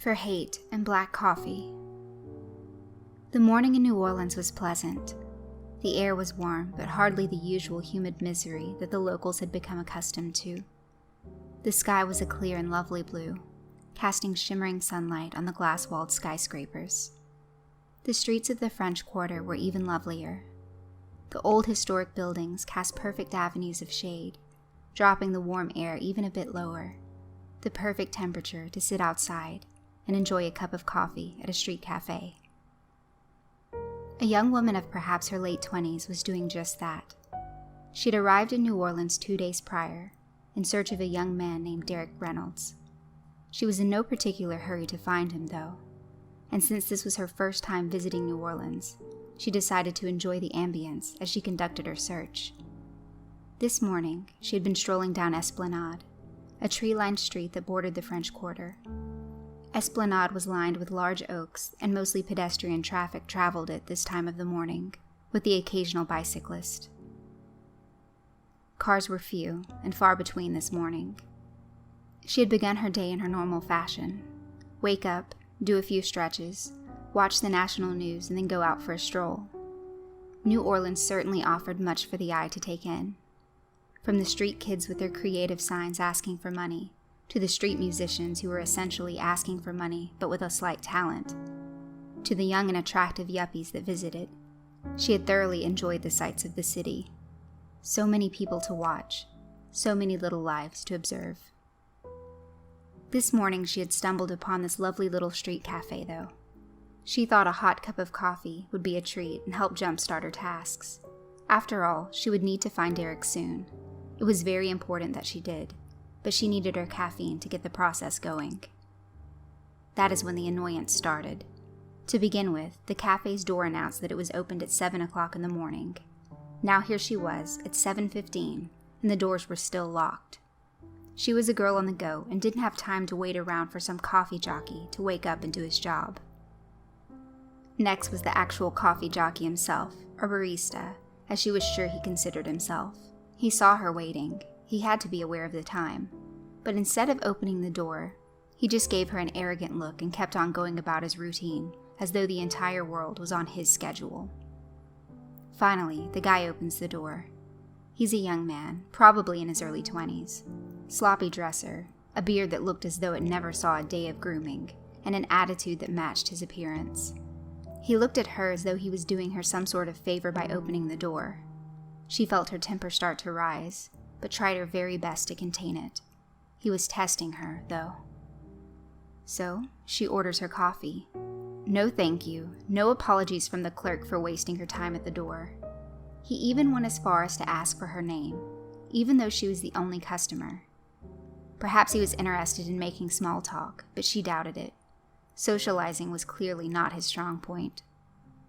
for hate and black coffee. The morning in New Orleans was pleasant. The air was warm, but hardly the usual humid misery that the locals had become accustomed to. The sky was a clear and lovely blue, casting shimmering sunlight on the glass-walled skyscrapers. The streets of the French Quarter were even lovelier. The old historic buildings cast perfect avenues of shade, dropping the warm air even a bit lower, the perfect temperature to sit outside and enjoy a cup of coffee at a street cafe. A young woman of perhaps her late 20s was doing just that. She'd arrived in New Orleans 2 days prior, in search of a young man named Derek Reynolds. She was in no particular hurry to find him, though, and since this was her first time visiting New Orleans, she decided to enjoy the ambience as she conducted her search. This morning, she had been strolling down Esplanade, a tree-lined street that bordered the French Quarter. Esplanade was lined with large oaks, and mostly pedestrian traffic traveled it this time of the morning, with the occasional bicyclist. Cars were few and far between this morning. She had begun her day in her normal fashion: wake up, do a few stretches, watch the national news, and then go out for a stroll. New Orleans certainly offered much for the eye to take in. From the street kids with their creative signs asking for money, to the street musicians who were essentially asking for money but with a slight talent, to the young and attractive yuppies that visited, she had thoroughly enjoyed the sights of the city. So many people to watch, so many little lives to observe. This morning she had stumbled upon this lovely little street cafe, though. She thought a hot cup of coffee would be a treat and help jumpstart her tasks. After all, she would need to find Derek soon. It was very important that she did, but she needed her caffeine to get the process going. That is when the annoyance started. To begin with, the cafe's door announced that it was opened at 7 o'clock in the morning. Now here she was, at 7:15, and the doors were still locked. She was a girl on the go and didn't have time to wait around for some coffee jockey to wake up and do his job. Next was the actual coffee jockey himself, or barista, as she was sure he considered himself. He saw her waiting. He had to be aware of the time. But instead of opening the door, he just gave her an arrogant look and kept on going about his routine, as though the entire world was on his schedule. Finally, the guy opens the door. He's a young man, probably in his early 20s. Sloppy dresser, a beard that looked as though it never saw a day of grooming, and an attitude that matched his appearance. He looked at her as though he was doing her some sort of favor by opening the door. She felt her temper start to rise, but tried her very best to contain it. He was testing her, though. So, she orders her coffee. No thank you, no apologies from the clerk for wasting her time at the door. He even went as far as to ask for her name, even though she was the only customer. Perhaps he was interested in making small talk, but she doubted it. Socializing was clearly not his strong point.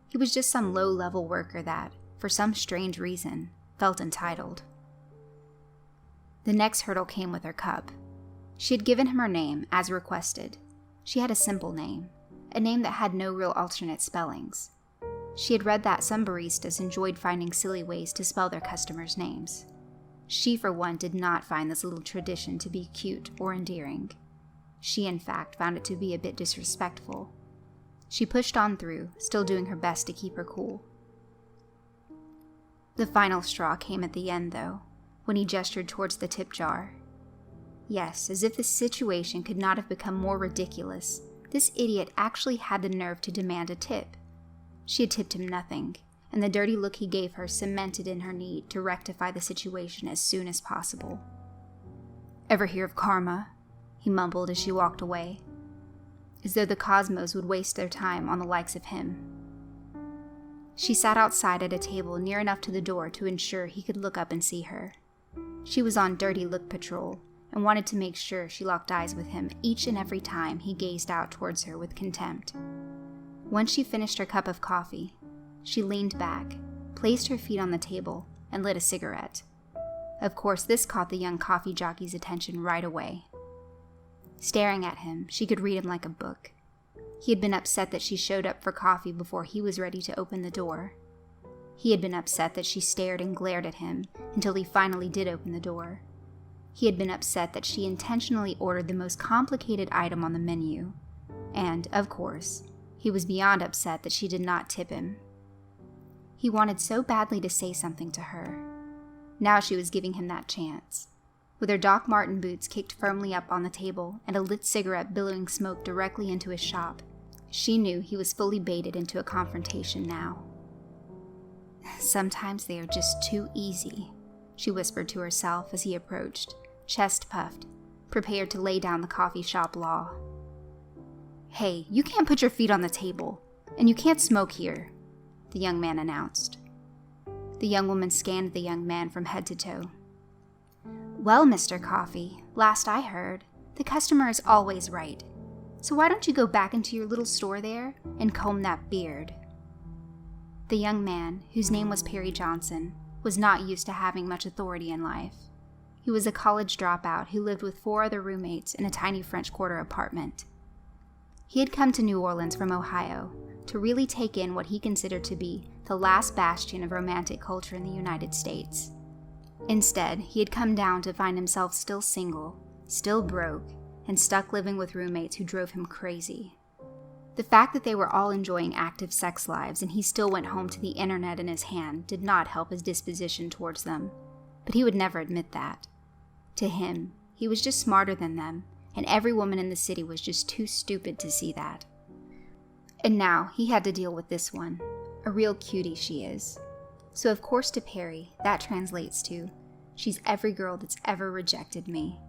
He was just some low-level worker that, for some strange reason, felt entitled. The next hurdle came with her cup. She had given him her name, as requested. She had a simple name, a name that had no real alternate spellings. She had read that some baristas enjoyed finding silly ways to spell their customers' names. She, for one, did not find this little tradition to be cute or endearing. She, in fact, found it to be a bit disrespectful. She pushed on through, still doing her best to keep her cool. The final straw came at the end, though, when he gestured towards the tip jar. Yes, as if the situation could not have become more ridiculous, this idiot actually had the nerve to demand a tip. She had tipped him nothing, and the dirty look he gave her cemented in her need to rectify the situation as soon as possible. "Ever hear of karma?" he mumbled as she walked away, as though the cosmos would waste their time on the likes of him. She sat outside at a table near enough to the door to ensure he could look up and see her. She was on dirty look patrol and wanted to make sure she locked eyes with him each and every time he gazed out towards her with contempt. Once she finished her cup of coffee, she leaned back, placed her feet on the table, and lit a cigarette. Of course, this caught the young coffee jockey's attention right away. Staring at him, she could read him like a book. He had been upset that she showed up for coffee before he was ready to open the door. He had been upset that she stared and glared at him until he finally did open the door. He had been upset that she intentionally ordered the most complicated item on the menu. And, of course, he was beyond upset that she did not tip him. He wanted so badly to say something to her. Now she was giving him that chance. With her Doc Marten boots kicked firmly up on the table and a lit cigarette billowing smoke directly into his shop, she knew he was fully baited into a confrontation now. "Sometimes they are just too easy," she whispered to herself as he approached, chest puffed, prepared to lay down the coffee shop law. "Hey, you can't put your feet on the table, and you can't smoke here," the young man announced. The young woman scanned the young man from head to toe. "Well, Mr. Coffee, last I heard, the customer is always right. So why don't you go back into your little store there and comb that beard?" The young man, whose name was Perry Johnson, was not used to having much authority in life. He was a college dropout who lived with 4 other roommates in a tiny French Quarter apartment. He had come to New Orleans from Ohio to really take in what he considered to be the last bastion of romantic culture in the United States. Instead, he had come down to find himself still single, still broke, and stuck living with roommates who drove him crazy. The fact that they were all enjoying active sex lives and he still went home to the internet in his hand did not help his disposition towards them, but he would never admit that. To him, he was just smarter than them, and every woman in the city was just too stupid to see that. And now he had to deal with this one. A real cutie she is. So of course to Perry, that translates to, "She's every girl that's ever rejected me."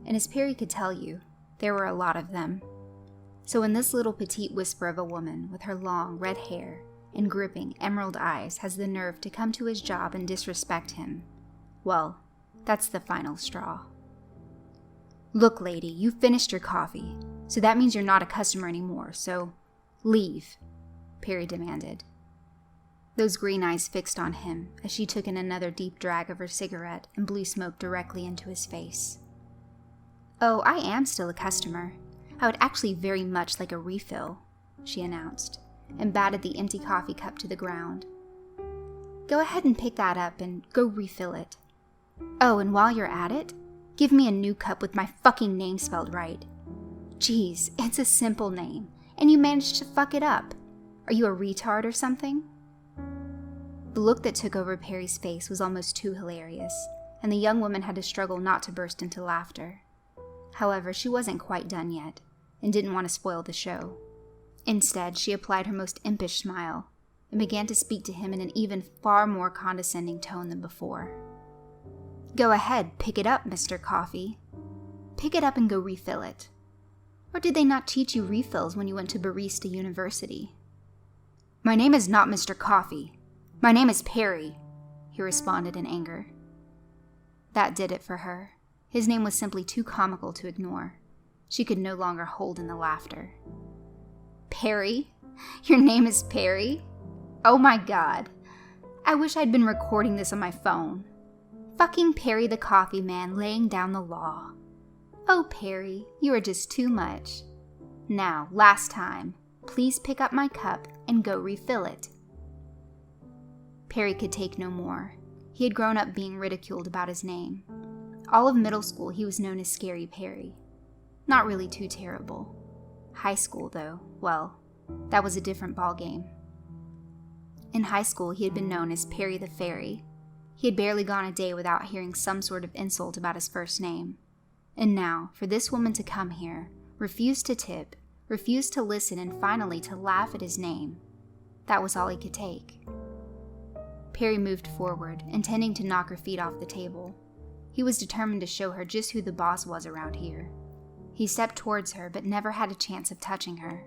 And as Perry could tell you, there were a lot of them. So when this little petite whisper of a woman with her long red hair and gripping emerald eyes has the nerve to come to his job and disrespect him, well, that's the final straw. "Look, lady, you finished your coffee, so that means you're not a customer anymore, so leave," Perry demanded. Those green eyes fixed on him as she took in another deep drag of her cigarette and blew smoke directly into his face. "Oh, I am still a customer. I would actually very much like a refill," she announced, and batted the empty coffee cup to the ground. "Go ahead and pick that up and go refill it. Oh, and while you're at it, give me a new cup with my fucking name spelled right. Geez, it's a simple name, and you managed to fuck it up. Are you a retard or something?" The look that took over Perry's face was almost too hilarious, and the young woman had to struggle not to burst into laughter. However, she wasn't quite done yet, and didn't want to spoil the show. Instead, she applied her most impish smile, and began to speak to him in an even far more condescending tone than before. "Go ahead, pick it up, Mr. Coffee. Pick it up and go refill it. Or did they not teach you refills when you went to barista university?" "My name is not Mr. Coffee. My name is Perry," he responded in anger. That did it for her. His name was simply too comical to ignore. She could no longer hold in the laughter. "Perry? Your name is Perry? Oh my god. I wish I'd been recording this on my phone. Fucking Perry the coffee man laying down the law. Oh, Perry, you are just too much. Now, last time, please pick up my cup and go refill it." Perry could take no more. He had grown up being ridiculed about his name. All of middle school, he was known as Scary Perry. Not really too terrible. High school, though, well, that was a different ballgame. In high school, he had been known as Perry the Fairy. He had barely gone a day without hearing some sort of insult about his first name. And now, for this woman to come here, refuse to tip, refuse to listen, and finally to laugh at his name, that was all he could take. Perry moved forward, intending to knock her feet off the table. He was determined to show her just who the boss was around here. He stepped towards her, but never had a chance of touching her.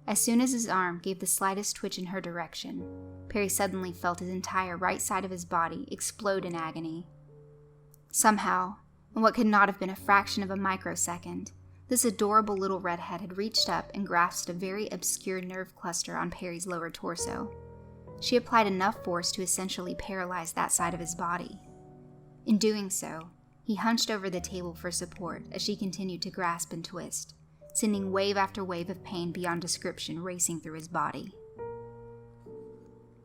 As soon as his arm gave the slightest twitch in her direction, Perry suddenly felt his entire right side of his body explode in agony. Somehow, in what could not have been a fraction of a microsecond, this adorable little redhead had reached up and grasped a very obscure nerve cluster on Perry's lower torso. She applied enough force to essentially paralyze that side of his body. In doing so, he hunched over the table for support as she continued to grasp and twist, sending wave after wave of pain beyond description racing through his body.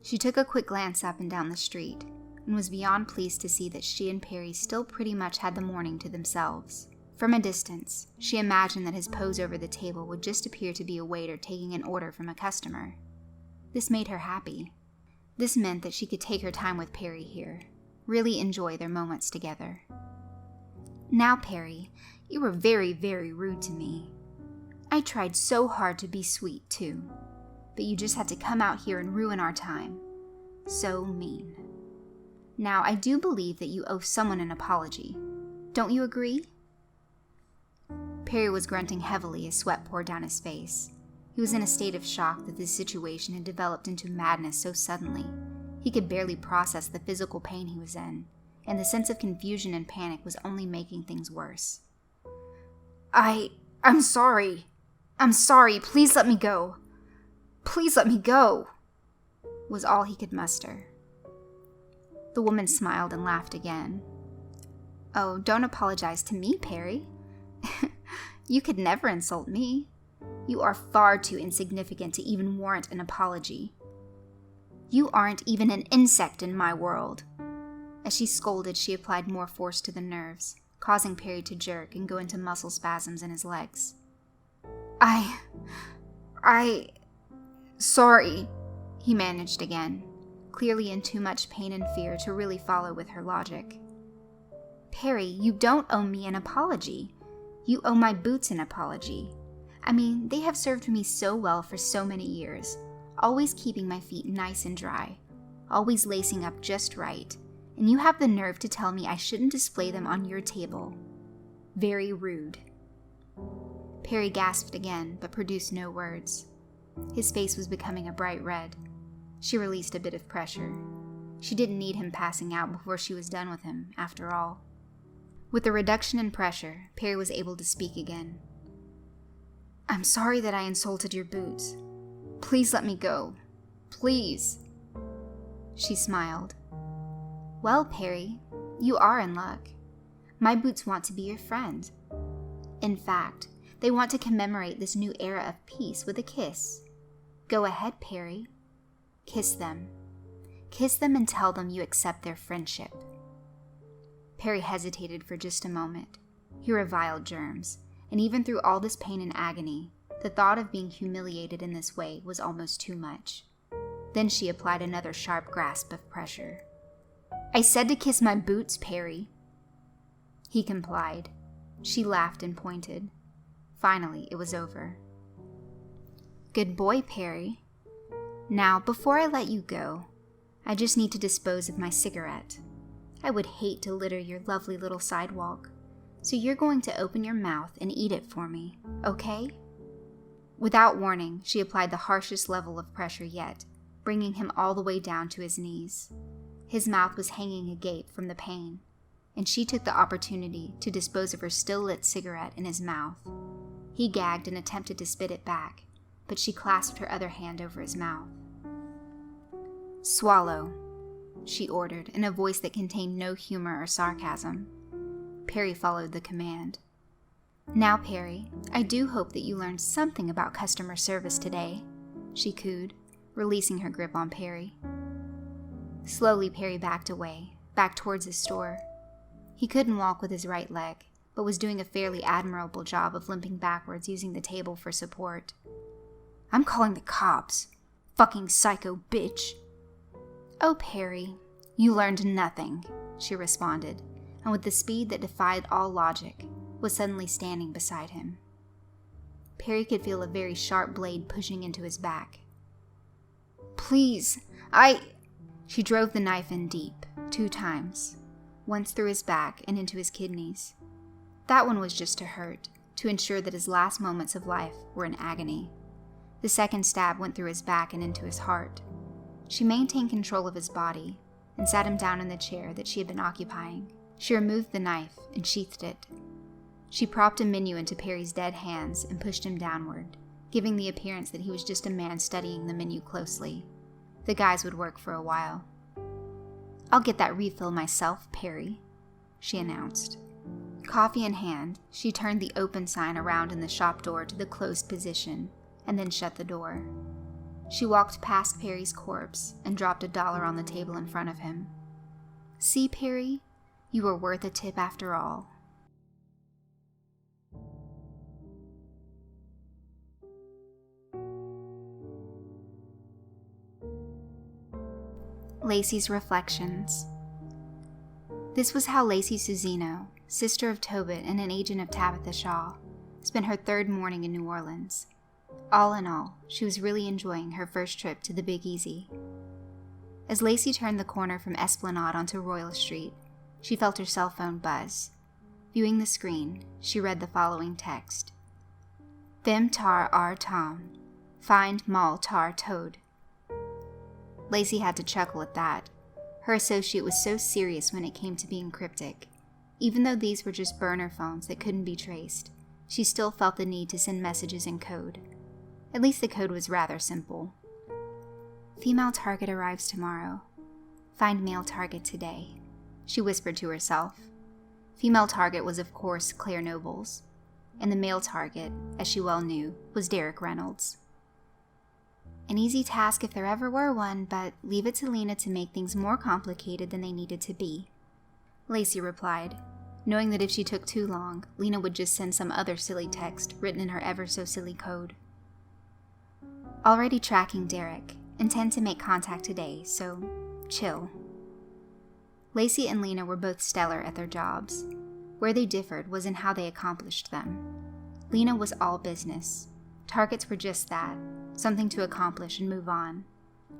She took a quick glance up and down the street, and was beyond pleased to see that she and Perry still pretty much had the morning to themselves. From a distance, she imagined that his pose over the table would just appear to be a waiter taking an order from a customer. This made her happy. This meant that she could take her time with Perry here, really enjoy their moments together. Now, Perry, you were very, very rude to me. I tried so hard to be sweet, too, but you just had to come out here and ruin our time. So mean. Now, I do believe that you owe someone an apology. Don't you agree? Perry was grunting heavily as sweat poured down his face. He was in a state of shock that this situation had developed into madness so suddenly. He could barely process the physical pain he was in, and the sense of confusion and panic was only making things worse. I'm sorry. I'm sorry. Please let me go. Please let me go, was all he could muster. The woman smiled and laughed again. Oh, don't apologize to me, Perry. You could never insult me. You are far too insignificant to even warrant an apology. You aren't even an insect in my world. As she scolded, she applied more force to the nerves, causing Perry to jerk and go into muscle spasms in his legs. Sorry, he managed again, clearly in too much pain and fear to really follow with her logic. Perry, you don't owe me an apology. You owe my boots an apology. I mean, they have served me so well for so many years, always keeping my feet nice and dry, always lacing up just right, and you have the nerve to tell me I shouldn't display them on your table. Very rude. Perry gasped again, but produced no words. His face was becoming a bright red. She released a bit of pressure. She didn't need him passing out before she was done with him, after all. With the reduction in pressure, Perry was able to speak again. I'm sorry that I insulted your boots. Please let me go. Please. She smiled. Well, Perry, you are in luck. My boots want to be your friend. In fact, they want to commemorate this new era of peace with a kiss. Go ahead, Perry. Kiss them. Kiss them and tell them you accept their friendship. Perry hesitated for just a moment. He reviled germs, and even through all this pain and agony, the thought of being humiliated in this way was almost too much. Then she applied another sharp grasp of pressure. I said to kiss my boots, Perry. He complied. She laughed and pointed. Finally, it was over. Good boy, Perry. Now, before I let you go, I just need to dispose of my cigarette. I would hate to litter your lovely little sidewalk, so you're going to open your mouth and eat it for me, okay? Without warning, she applied the harshest level of pressure yet, bringing him all the way down to his knees. His mouth was hanging agape from the pain, and she took the opportunity to dispose of her still-lit cigarette in his mouth. He gagged and attempted to spit it back, but she clasped her other hand over his mouth. Swallow, she ordered in a voice that contained no humor or sarcasm. Perry followed the command. Now, Perry, I do hope that you learned something about customer service today, she cooed, releasing her grip on Perry. Slowly, Perry backed away, back towards his store. He couldn't walk with his right leg, but was doing a fairly admirable job of limping backwards using the table for support. I'm calling the cops. Fucking psycho bitch. Oh, Perry, you learned nothing, she responded, and with the speed that defied all logic, was suddenly standing beside him. Perry could feel a very sharp blade pushing into his back. Please, She drove the knife in deep, 2 times, once through his back and into his kidneys. That one was just to hurt, to ensure that his last moments of life were in agony. The second stab went through his back and into his heart. She maintained control of his body and sat him down in the chair that she had been occupying. She removed the knife and sheathed it. She propped a menu into Perry's dead hands and pushed him downward, giving the appearance that he was just a man studying the menu closely. The guys would work for a while. I'll get that refill myself, Perry, she announced. Coffee in hand, she turned the open sign around in the shop door to the closed position and then shut the door. She walked past Perry's corpse and dropped $1 on the table in front of him. See, Perry, you were worth a tip after all. Lacy's Reflections. This was how Lacy Susino, sister of Tobit and an agent of Tabitha Shaw, spent her third morning in New Orleans. All in all, she was really enjoying her first trip to the Big Easy. As Lacy turned the corner from Esplanade onto Royal Street, she felt her cell phone buzz. Viewing the screen, she read the following text. Fem tar ar tom. Find mal tar toad. Lacy had to chuckle at that. Her associate was so serious when it came to being cryptic. Even though these were just burner phones that couldn't be traced, she still felt the need to send messages in code. At least the code was rather simple. Female target arrives tomorrow. Find male target today, she whispered to herself. Female target was of course Claire Nobles, and the male target, as she well knew, was Derek Reynolds. An easy task if there ever were one, but leave it to Lena to make things more complicated than they needed to be, Lacy replied, knowing that if she took too long, Lena would just send some other silly text written in her ever-so-silly code. Already tracking Derek. Intend to make contact today, so chill. Lacy and Lena were both stellar at their jobs. Where they differed was in how they accomplished them. Lena was all business. Targets were just that, something to accomplish and move on.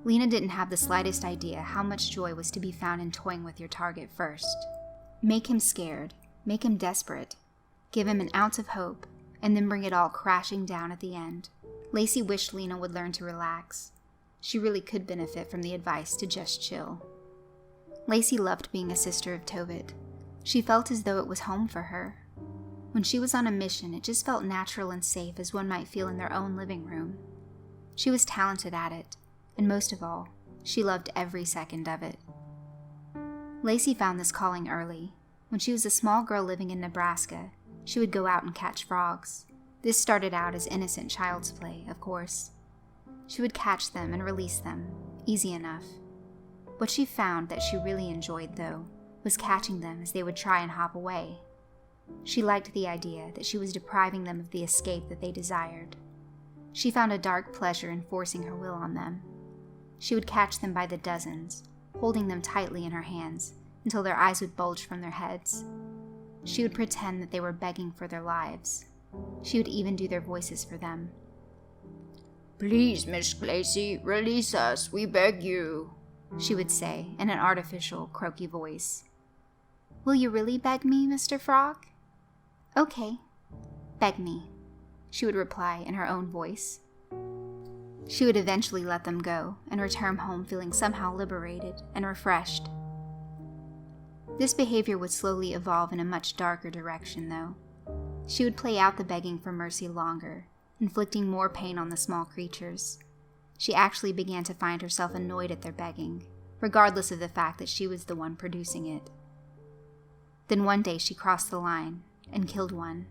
Lena didn't have the slightest idea how much joy was to be found in toying with your target first. Make him scared, make him desperate, give him an ounce of hope, and then bring it all crashing down at the end. Lacy wished Lena would learn to relax. She really could benefit from the advice to just chill. Lacy loved being a sister of Tobit. She felt as though it was home for her. When she was on a mission, it just felt natural and safe as one might feel in their own living room. She was talented at it, and most of all, she loved every second of it. Lacy found this calling early. When she was a small girl living in Nebraska, she would go out and catch frogs. This started out as innocent child's play, of course. She would catch them and release them, easy enough. What she found that she really enjoyed, though, was catching them as they would try and hop away. She liked the idea that she was depriving them of the escape that they desired. She found a dark pleasure in forcing her will on them. She would catch them by the dozens, holding them tightly in her hands until their eyes would bulge from their heads. She would pretend that they were begging for their lives. She would even do their voices for them. "Please, Miss Lacy, release us, we beg you," she would say in an artificial, croaky voice. "Will you really beg me, Mr. Frog?" "Okay, beg me," she would reply in her own voice. She would eventually let them go and return home feeling somehow liberated and refreshed. This behavior would slowly evolve in a much darker direction, though. She would play out the begging for mercy longer, inflicting more pain on the small creatures. She actually began to find herself annoyed at their begging, regardless of the fact that she was the one producing it. Then one day she crossed the line and killed one.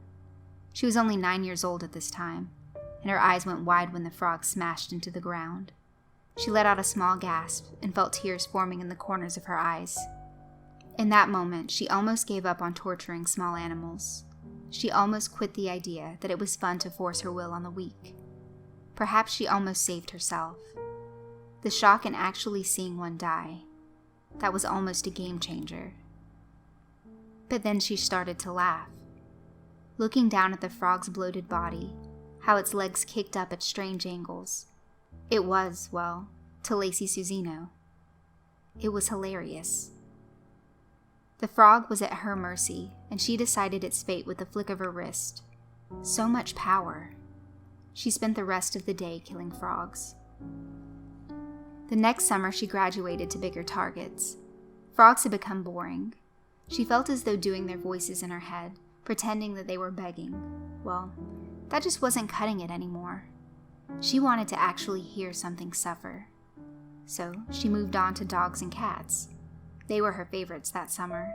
She was only 9 years old at this time, and her eyes went wide when the frog smashed into the ground. She let out a small gasp and felt tears forming in the corners of her eyes. In that moment, she almost gave up on torturing small animals. She almost quit the idea that it was fun to force her will on the weak. Perhaps she almost saved herself. The shock in actually seeing one die, that was almost a game changer. But then she started to laugh. Looking down at the frog's bloated body, how its legs kicked up at strange angles. It was, well, to Lacy Susino, it was hilarious. The frog was at her mercy, and she decided its fate with the flick of her wrist. So much power. She spent the rest of the day killing frogs. The next summer she graduated to bigger targets. Frogs had become boring. She felt as though doing their voices in her head, pretending that they were begging, well, that just wasn't cutting it anymore. She wanted to actually hear something suffer. So she moved on to dogs and cats. They were her favorites that summer.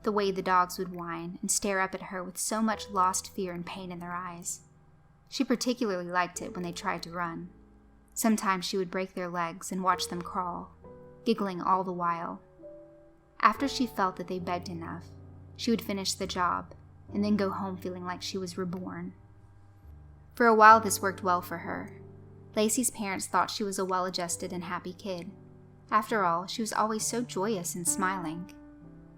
The way the dogs would whine and stare up at her with so much lost fear and pain in their eyes. She particularly liked it when they tried to run. Sometimes she would break their legs and watch them crawl, giggling all the while. After she felt that they begged enough, she would finish the job and then go home feeling like she was reborn. For a while this worked well for her. Lacy's parents thought she was a well-adjusted and happy kid. After all, she was always so joyous and smiling.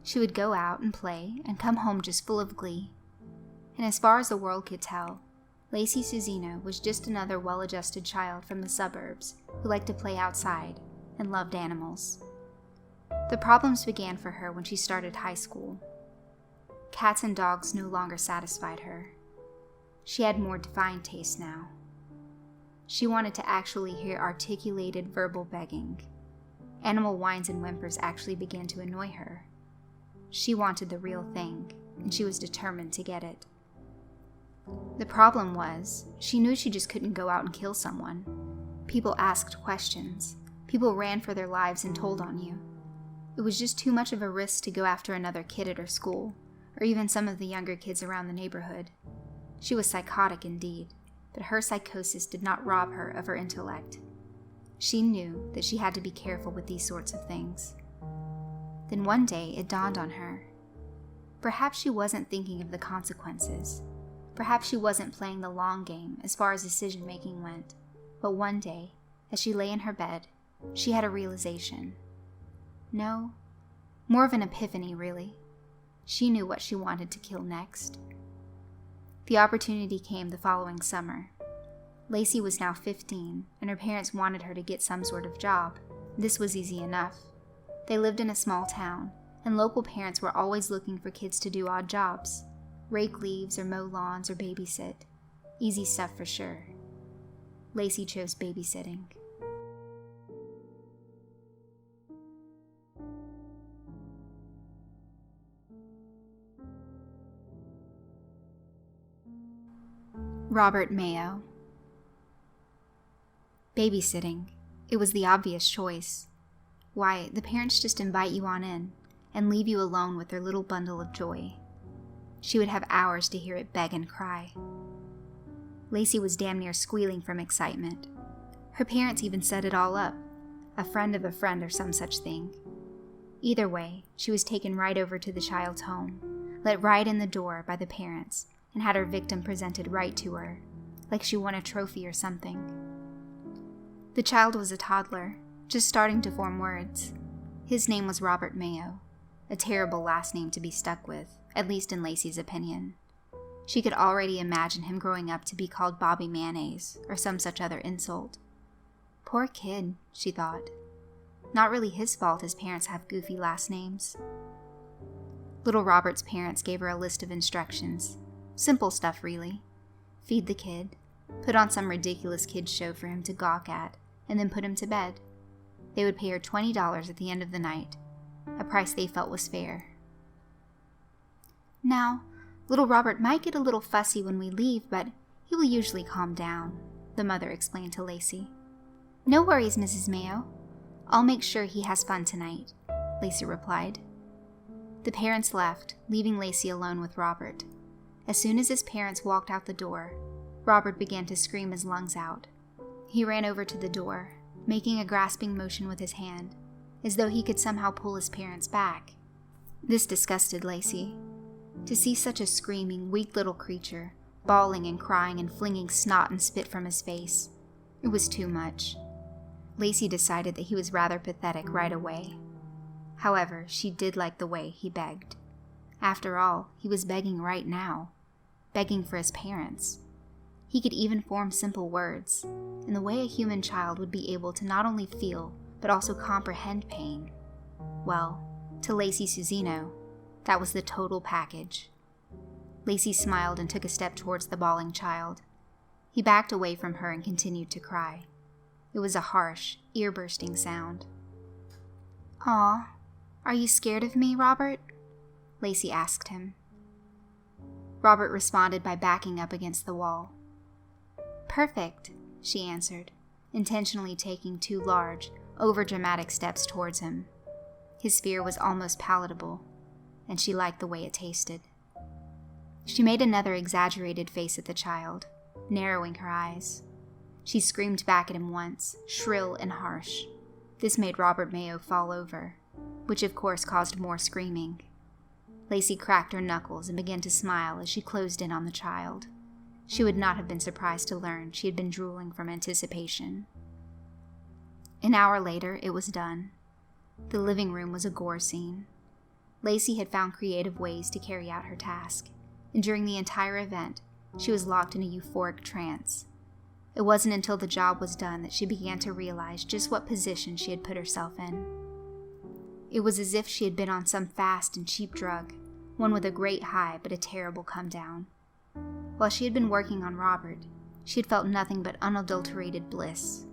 She would go out and play and come home just full of glee. And as far as the world could tell, Lacy Susino was just another well-adjusted child from the suburbs who liked to play outside and loved animals. The problems began for her when she started high school. Cats and dogs no longer satisfied her. She had more defined tastes now. She wanted to actually hear articulated verbal begging. Animal whines and whimpers actually began to annoy her. She wanted the real thing, and she was determined to get it. The problem was, she knew she just couldn't go out and kill someone. People asked questions. People ran for their lives and told on you. It was just too much of a risk to go after another kid at her school, or even some of the younger kids around the neighborhood. She was psychotic indeed, but her psychosis did not rob her of her intellect. She knew that she had to be careful with these sorts of things. Then one day it dawned on her. Perhaps she wasn't thinking of the consequences. Perhaps she wasn't playing the long game as far as decision-making went. But one day, as she lay in her bed, she had a realization. No, more of an epiphany, really. She knew what she wanted to kill next. The opportunity came the following summer. Lacy was now 15, and her parents wanted her to get some sort of job. This was easy enough. They lived in a small town, and local parents were always looking for kids to do odd jobs. Rake leaves or mow lawns or babysit. Easy stuff for sure. Lacy chose babysitting. Robert Mayo. Babysitting. It was the obvious choice. Why, the parents just invite you on in and leave you alone with their little bundle of joy. She would have hours to hear it beg and cry. Lacy was damn near squealing from excitement. Her parents even set it all up, a friend of a friend or some such thing. Either way, she was taken right over to the child's home, let right in the door by the parents, and had her victim presented right to her, like she won a trophy or something. The child was a toddler, just starting to form words. His name was Robert Mayo, a terrible last name to be stuck with, at least in Lacy's opinion. She could already imagine him growing up to be called Bobby Mayonnaise, or some such other insult. Poor kid, she thought. Not really his fault his parents have goofy last names. Little Robert's parents gave her a list of instructions. Simple stuff, really. Feed the kid, put on some ridiculous kids show for him to gawk at, and then put him to bed. They would pay her $20 at the end of the night, a price they felt was fair. Now, little Robert might get a little fussy when we leave, but he will usually calm down, the mother explained to Lacy. No worries, Mrs. Mayo. I'll make sure he has fun tonight, Lacy replied. The parents left, leaving Lacy alone with Robert. As soon as his parents walked out the door, Robert began to scream his lungs out. He ran over to the door, making a grasping motion with his hand, as though he could somehow pull his parents back. This disgusted Lacy. To see such a screaming, weak little creature, bawling and crying and flinging snot and spit from his face, it was too much. Lacy decided that he was rather pathetic right away. However, she did like the way he begged. After all, he was begging right now, begging for his parents. He could even form simple words, in the way a human child would be able to not only feel, but also comprehend pain. Well, to Lacy Susino, that was the total package. Lacy smiled and took a step towards the bawling child. He backed away from her and continued to cry. It was a harsh, ear-bursting sound. "Aw, are you scared of me, Robert?" Lacy asked him. Robert responded by backing up against the wall. "Perfect," she answered, intentionally taking 2 large, over-dramatic steps towards him. His fear was almost palatable, and she liked the way it tasted. She made another exaggerated face at the child, narrowing her eyes. She screamed back at him once, shrill and harsh. This made Robert Mayo fall over, which of course caused more screaming. Lacy cracked her knuckles and began to smile as she closed in on the child. She would not have been surprised to learn she had been drooling from anticipation. An hour later, it was done. The living room was a gore scene. Lacy had found creative ways to carry out her task, and during the entire event, she was locked in a euphoric trance. It wasn't until the job was done that she began to realize just what position she had put herself in. It was as if she had been on some fast and cheap drug, one with a great high but a terrible come down. While she had been working on Robert, she had felt nothing but unadulterated bliss.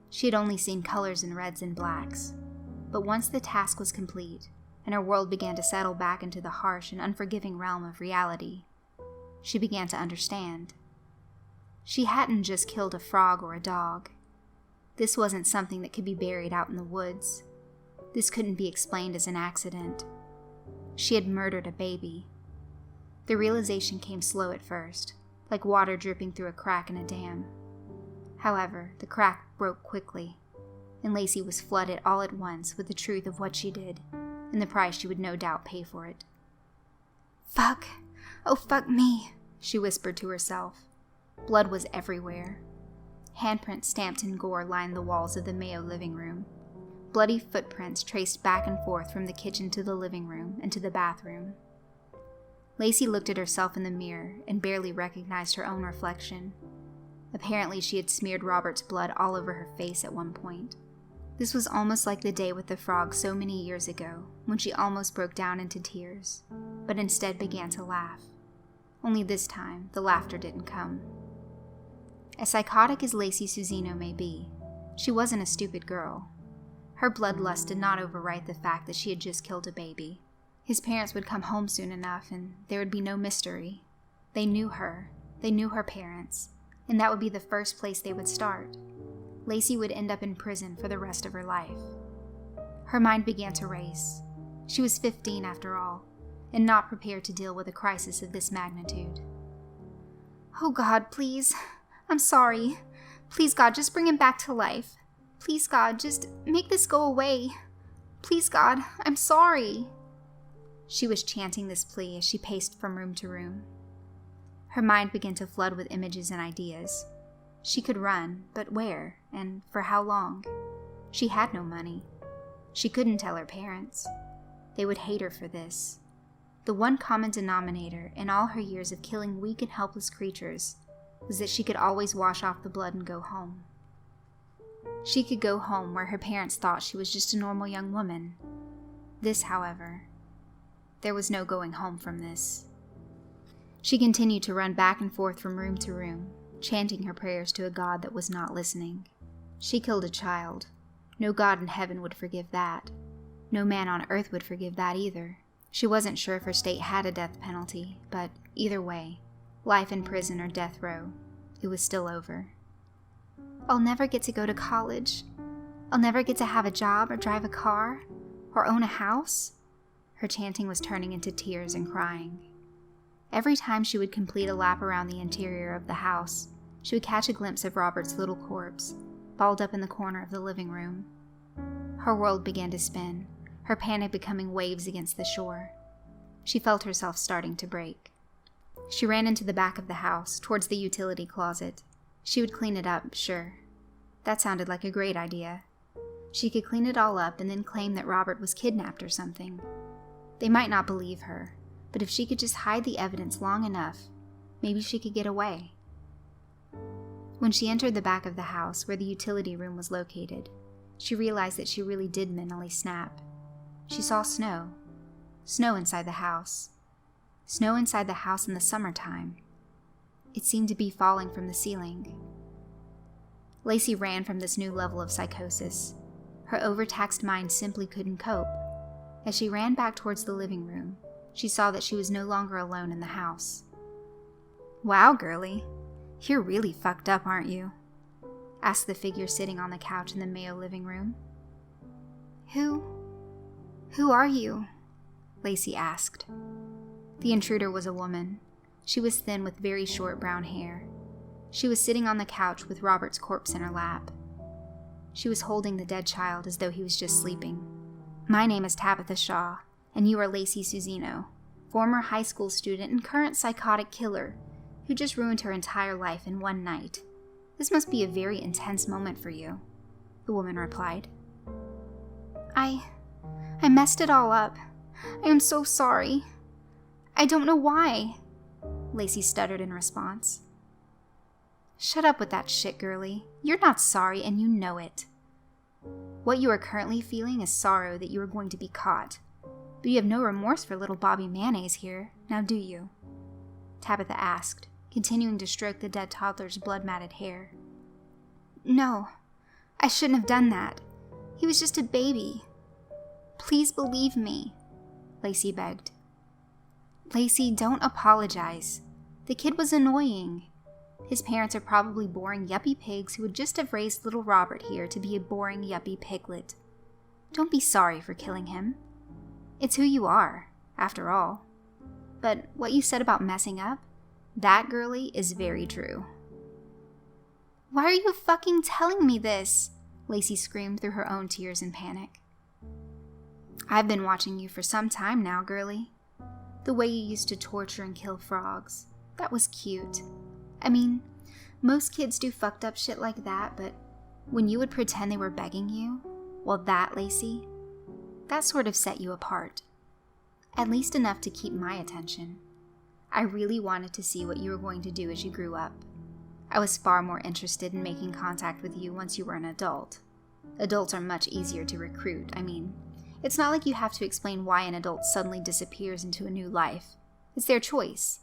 She had only seen colors and reds and blacks. But once the task was complete, and her world began to settle back into the harsh and unforgiving realm of reality, she began to understand. She hadn't just killed a frog or a dog. This wasn't something that could be buried out in the woods. This couldn't be explained as an accident. She had murdered a baby. The realization came slow at first, like water dripping through a crack in a dam. However, the crack broke quickly, and Lacy was flooded all at once with the truth of what she did, and the price she would no doubt pay for it. "Fuck! Oh, fuck me," she whispered to herself. Blood was everywhere. Handprints stamped in gore lined the walls of the Mayo living room. Bloody footprints traced back and forth from the kitchen to the living room and to the bathroom. Lacy looked at herself in the mirror and barely recognized her own reflection. Apparently, she had smeared Robert's blood all over her face at one point. This was almost like the day with the frog so many years ago, when she almost broke down into tears, but instead began to laugh. Only this time, the laughter didn't come. As psychotic as Lacy Susino may be, she wasn't a stupid girl. Her bloodlust did not overwrite the fact that she had just killed a baby. His parents would come home soon enough, and there would be no mystery. They knew her parents, and that would be the first place they would start. Lacy would end up in prison for the rest of her life. Her mind began to race. She was 15 after all, and not prepared to deal with a crisis of this magnitude. "Oh God, please. I'm sorry. Please God, just bring him back to life. Please God, just make this go away. Please God, I'm sorry." She was chanting this plea as she paced from room to room. Her mind began to flood with images and ideas. She could run, but where, and for how long? She had no money. She couldn't tell her parents. They would hate her for this. The one common denominator in all her years of killing weak and helpless creatures was that she could always wash off the blood and go home. She could go home where her parents thought she was just a normal young woman. This, however, there was no going home from this. She continued to run back and forth from room to room, chanting her prayers to a God that was not listening. She killed a child. No God in heaven would forgive that. No man on earth would forgive that either. She wasn't sure if her state had a death penalty, but either way, life in prison or death row, it was still over. "I'll never get to go to college. I'll never get to have a job or drive a car or own a house." Her chanting was turning into tears and crying. Every time she would complete a lap around the interior of the house, she would catch a glimpse of Robert's little corpse, balled up in the corner of the living room. Her world began to spin, her panic becoming waves against the shore. She felt herself starting to break. She ran into the back of the house, towards the utility closet. She would clean it up, sure. That sounded like a great idea. She could clean it all up and then claim that Robert was kidnapped or something. They might not believe her, but if she could just hide the evidence long enough, maybe she could get away. When she entered the back of the house where the utility room was located, she realized that she really did mentally snap. She saw snow. Snow inside the house. Snow inside the house in the summertime. It seemed to be falling from the ceiling. Lacy ran from this new level of psychosis. Her overtaxed mind simply couldn't cope. As she ran back towards the living room, she saw that she was no longer alone in the house. "Wow, girlie, you're really fucked up, aren't you?" asked the figure sitting on the couch in the Mayo living room. Who are you?" Lacy asked. The intruder was a woman. She was thin with very short brown hair. She was sitting on the couch with Robert's corpse in her lap. She was holding the dead child as though he was just sleeping. "My name is Tabitha Shaw, and you are Lacy Susino, former high school student and current psychotic killer who just ruined her entire life in one night. This must be a very intense moment for you," the woman replied. I messed it all up. I am so sorry. I don't know why, Lacy stuttered in response. Shut up with that shit, girlie. You're not sorry and you know it. What you are currently feeling is sorrow that you are going to be caught. But you have no remorse for little Bobby Mayonnaise here, now do you? Tabitha asked, continuing to stroke the dead toddler's blood-matted hair. No, I shouldn't have done that. He was just a baby. Please believe me, Lacy begged. Lacy, don't apologize. The kid was annoying. His parents are probably boring yuppie pigs who would just have raised little Robert here to be a boring yuppie piglet. Don't be sorry for killing him. It's who you are, after all. But what you said about messing up, that, girlie, is very true. Why are you fucking telling me this? Lacy screamed through her own tears in panic. I've been watching you for some time now, girlie. The way you used to torture and kill frogs. That was cute. I mean, most kids do fucked up shit like that, but when you would pretend they were begging you, well, that, Lacy, that sort of set you apart. At least enough to keep my attention. I really wanted to see what you were going to do as you grew up. I was far more interested in making contact with you once you were an adult. Adults are much easier to recruit. I mean, it's not like you have to explain why an adult suddenly disappears into a new life. It's their choice.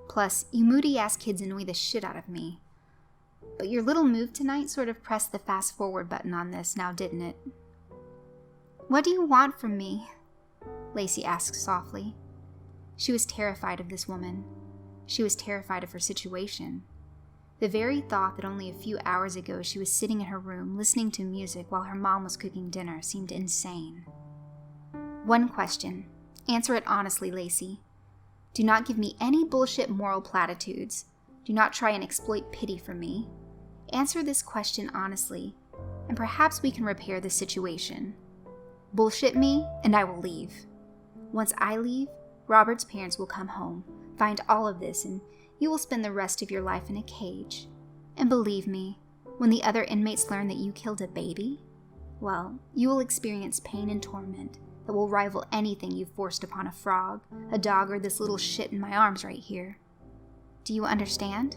Plus, you moody-ass kids annoy the shit out of me. But your little move tonight sort of pressed the fast-forward button on this now, didn't it? What do you want from me? Lacy asked softly. She was terrified of this woman. She was terrified of her situation. The very thought that only a few hours ago she was sitting in her room listening to music while her mom was cooking dinner seemed insane. One question. Answer it honestly, Lacy. Do not give me any bullshit moral platitudes. Do not try and exploit pity from me. Answer this question honestly, and perhaps we can repair the situation. Bullshit me, and I will leave. Once I leave, Robert's parents will come home, find all of this, and you will spend the rest of your life in a cage. And believe me, when the other inmates learn that you killed a baby, well, you will experience pain and torment that will rival anything you've forced upon a frog, a dog, or this little shit in my arms right here. Do you understand?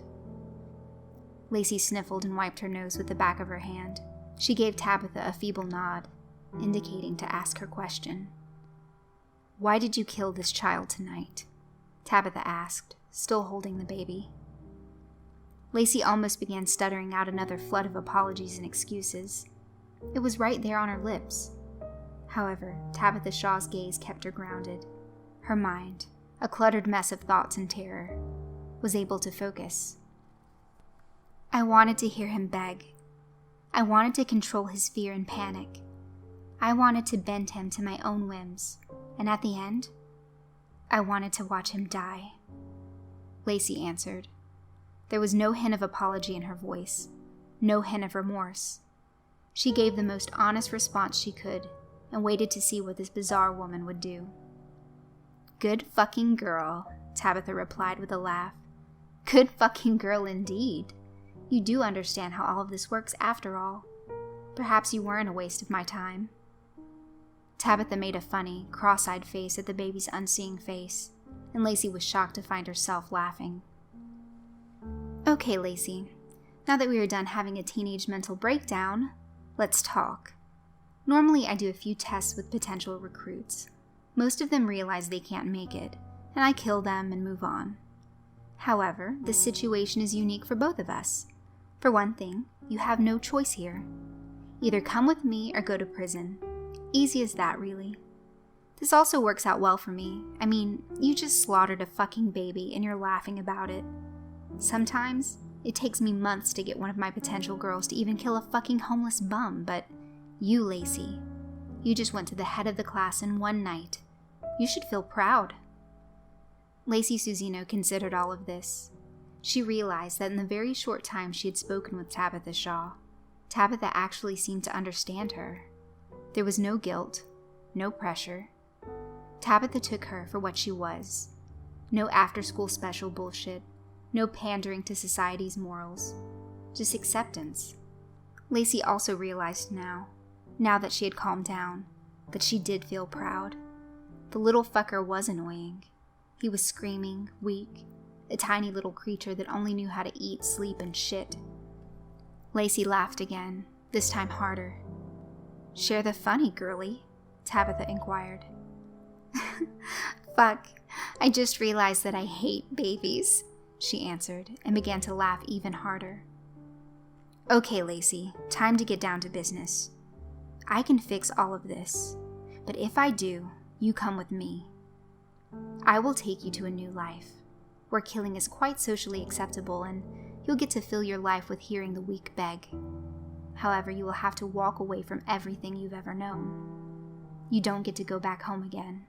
Lacy sniffled and wiped her nose with the back of her hand. She gave Tabitha a feeble nod, indicating to ask her question. Why did you kill this child tonight? Tabitha asked, still holding the baby. Lacy almost began stuttering out another flood of apologies and excuses. It was right there on her lips. However, Tabitha Shaw's gaze kept her grounded. Her mind, a cluttered mess of thoughts and terror, was able to focus. I wanted to hear him beg. I wanted to control his fear and panic. I wanted to bend him to my own whims, and at the end, I wanted to watch him die. Lacy answered. There was no hint of apology in her voice, no hint of remorse. She gave the most honest response she could, and waited to see what this bizarre woman would do. Good fucking girl, Tabitha replied with a laugh. Good fucking girl indeed. You do understand how all of this works after all. Perhaps you weren't a waste of my time. Tabitha made a funny, cross-eyed face at the baby's unseeing face, and Lacy was shocked to find herself laughing. Okay, Lacy, now that we are done having a teenage mental breakdown, let's talk. Normally, I do a few tests with potential recruits. Most of them realize they can't make it, and I kill them and move on. However, this situation is unique for both of us. For one thing, you have no choice here. Either come with me or go to prison. Easy as that, really. This also works out well for me. I mean, you just slaughtered a fucking baby and you're laughing about it. Sometimes, it takes me months to get one of my potential girls to even kill a fucking homeless bum, but you, Lacy, you just went to the head of the class in one night. You should feel proud. Lacy Susino considered all of this. She realized that in the very short time she had spoken with Tabitha Shaw, Tabitha actually seemed to understand her. There was no guilt, no pressure. Tabitha took her for what she was. No after-school special bullshit, no pandering to society's morals, just acceptance. Lacy also realized now that she had calmed down, but she did feel proud. The little fucker was annoying. He was screaming, weak, a tiny little creature that only knew how to eat, sleep, and shit. Lacy laughed again, this time harder. "Share the funny, girly," Tabitha inquired. "Fuck, I just realized that I hate babies," she answered, and began to laugh even harder. "Okay, Lacy, time to get down to business. I can fix all of this, but if I do, you come with me. I will take you to a new life, where killing is quite socially acceptable and you'll get to fill your life with hearing the weak beg. However, you will have to walk away from everything you've ever known. You don't get to go back home again.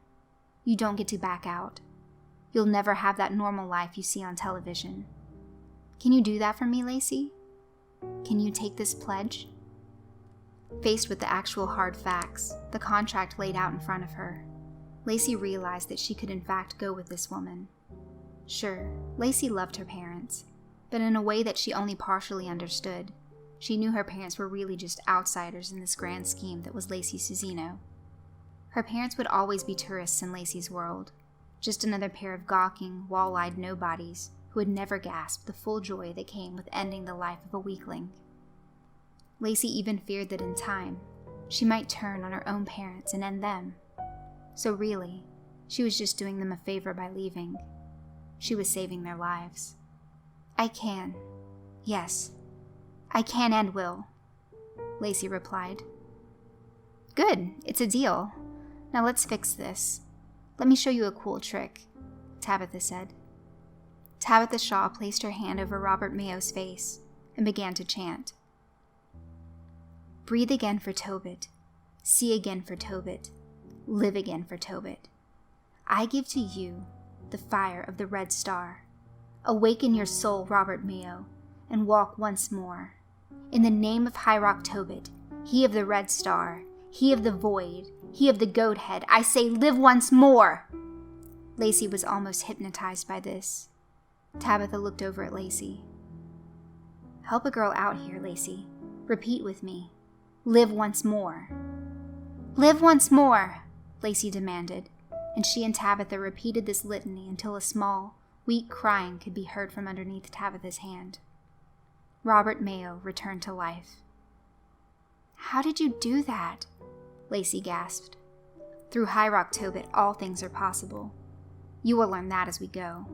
You don't get to back out. You'll never have that normal life you see on television. Can you do that for me, Lacy? Can you take this pledge?" Faced with the actual hard facts, the contract laid out in front of her, Lacy realized that she could in fact go with this woman. Sure, Lacy loved her parents, but in a way that she only partially understood. She knew her parents were really just outsiders in this grand scheme that was Lacy Susino. Her parents would always be tourists in Lacy's world, just another pair of gawking, wall-eyed nobodies who would never gasp the full joy that came with ending the life of a weakling. Lacy even feared that in time, she might turn on her own parents and end them. So really, she was just doing them a favor by leaving. She was saving their lives. "I can. Yes, I can and will," Lacy replied. "Good, it's a deal. Now let's fix this. Let me show you a cool trick," Tabitha said. Tabitha Shaw placed her hand over Robert Mayo's face and began to chant. "Breathe again for Tobit. See again for Tobit. Live again for Tobit. I give to you the fire of the red star. Awaken your soul, Robert Mayo, and walk once more. In the name of Hyraaq Tobit, he of the red star, he of the void, he of the goat head, I say live once more!" Lacy was almost hypnotized by this. Tabitha looked over at Lacy. "Help a girl out here, Lacy. Repeat with me. Live once more." "Live once more," Lacy demanded, and she and Tabitha repeated this litany until a small, weak crying could be heard from underneath Tabitha's hand. Robert Mayo returned to life. "How did you do that?" Lacy gasped. "Through Hyraaq Tobit, all things are possible. You will learn that as we go.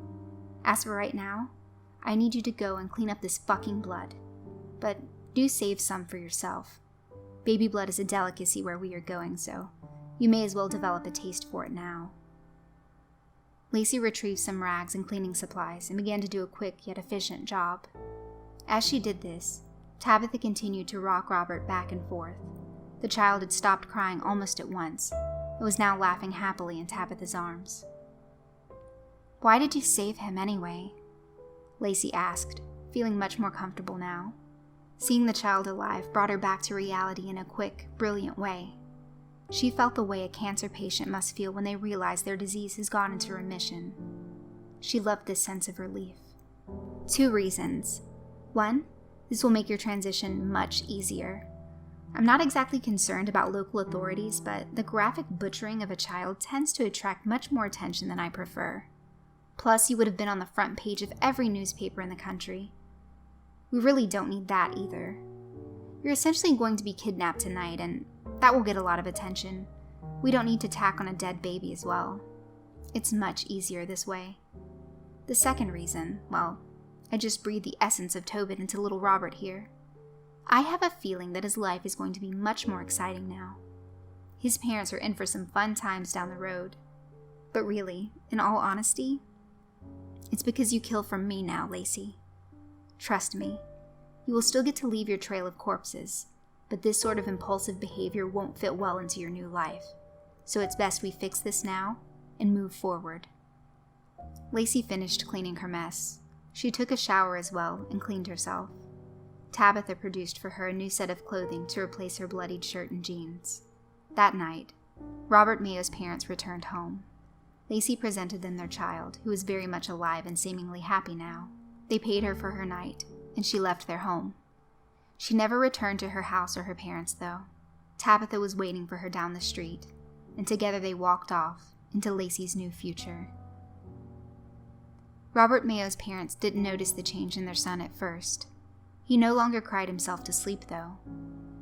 As for right now, I need you to go and clean up this fucking blood. But do save some for yourself. Baby blood is a delicacy where we are going, so you may as well develop a taste for it now." Lacy retrieved some rags and cleaning supplies and began to do a quick yet efficient job. As she did this, Tabitha continued to rock Robert back and forth. The child had stopped crying almost at once and was now laughing happily in Tabitha's arms. "Why did you save him anyway?" Lacy asked, feeling much more comfortable now. Seeing the child alive brought her back to reality in a quick, brilliant way. She felt the way a cancer patient must feel when they realize their disease has gone into remission. She loved this sense of relief. 2 reasons. 1, this will make your transition much easier. I'm not exactly concerned about local authorities, but the graphic butchering of a child tends to attract much more attention than I prefer. Plus, you would have been on the front page of every newspaper in the country. We really don't need that either. You're essentially going to be kidnapped tonight, and that will get a lot of attention. We don't need to tack on a dead baby as well. It's much easier this way. The second reason, well, I just breathed the essence of Tobit into little Robert here. I have a feeling that his life is going to be much more exciting now. His parents are in for some fun times down the road. But really, in all honesty, it's because you kill for me now, Lacy. Trust me, you will still get to leave your trail of corpses, but this sort of impulsive behavior won't fit well into your new life. So it's best we fix this now and move forward. Lacy finished cleaning her mess. She took a shower as well and cleaned herself. Tabitha produced for her a new set of clothing to replace her bloodied shirt and jeans. That night, Robert Mayo's parents returned home. Lacy presented them their child, who was very much alive and seemingly happy now. They paid her for her night, and she left their home. She never returned to her house or her parents, though. Tabitha was waiting for her down the street, and together they walked off into Lacy's new future. Robert Mayo's parents didn't notice the change in their son at first. He no longer cried himself to sleep, though.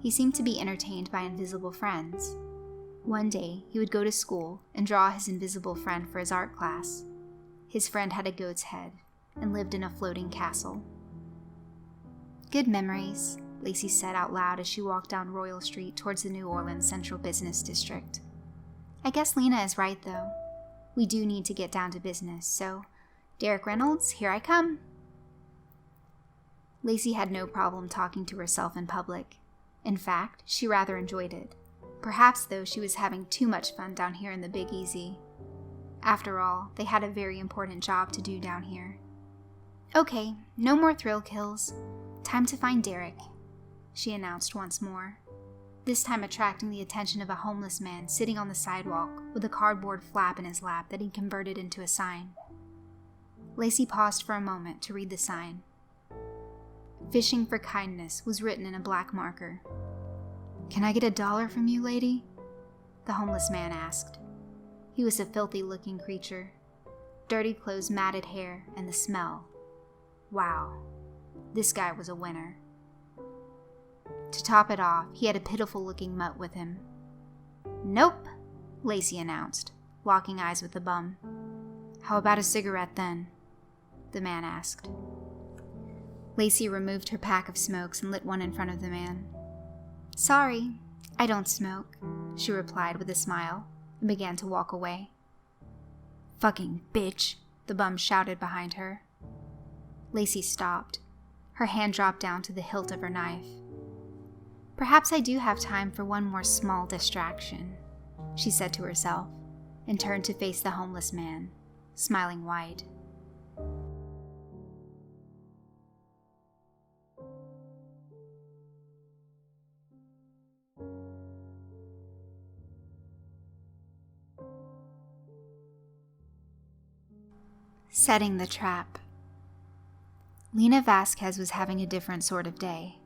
He seemed to be entertained by invisible friends. One day, he would go to school and draw his invisible friend for his art class. His friend had a goat's head and lived in a floating castle. "Good memories," Lacy said out loud as she walked down Royal Street towards the New Orleans Central Business District. "I guess Lena is right, though. We do need to get down to business, so, Derek Reynolds, here I come." Lacy had no problem talking to herself in public. In fact, she rather enjoyed it. Perhaps, though, she was having too much fun down here in the Big Easy. After all, they had a very important job to do down here. "Okay, no more thrill kills. Time to find Derek," she announced once more, this time attracting the attention of a homeless man sitting on the sidewalk with a cardboard flap in his lap that he converted into a sign. Lacy paused for a moment to read the sign. "Fishing for kindness" was written in a black marker. "Can I get $1 from you, lady?" the homeless man asked. He was a filthy-looking creature. Dirty clothes, matted hair, and the smell. Wow, this guy was a winner. To top it off, he had a pitiful-looking mutt with him. "Nope," Lacy announced, locking eyes with the bum. "How about a cigarette, then?" the man asked. Lacy removed her pack of smokes and lit one in front of the man. "Sorry, I don't smoke," she replied with a smile, and began to walk away. "Fucking bitch," the bum shouted behind her. Lacy stopped. Her hand dropped down to the hilt of her knife. "Perhaps I do have time for one more small distraction," she said to herself, and turned to face the homeless man, smiling wide. Setting the trap. Lena Vasquez was having a different sort of day.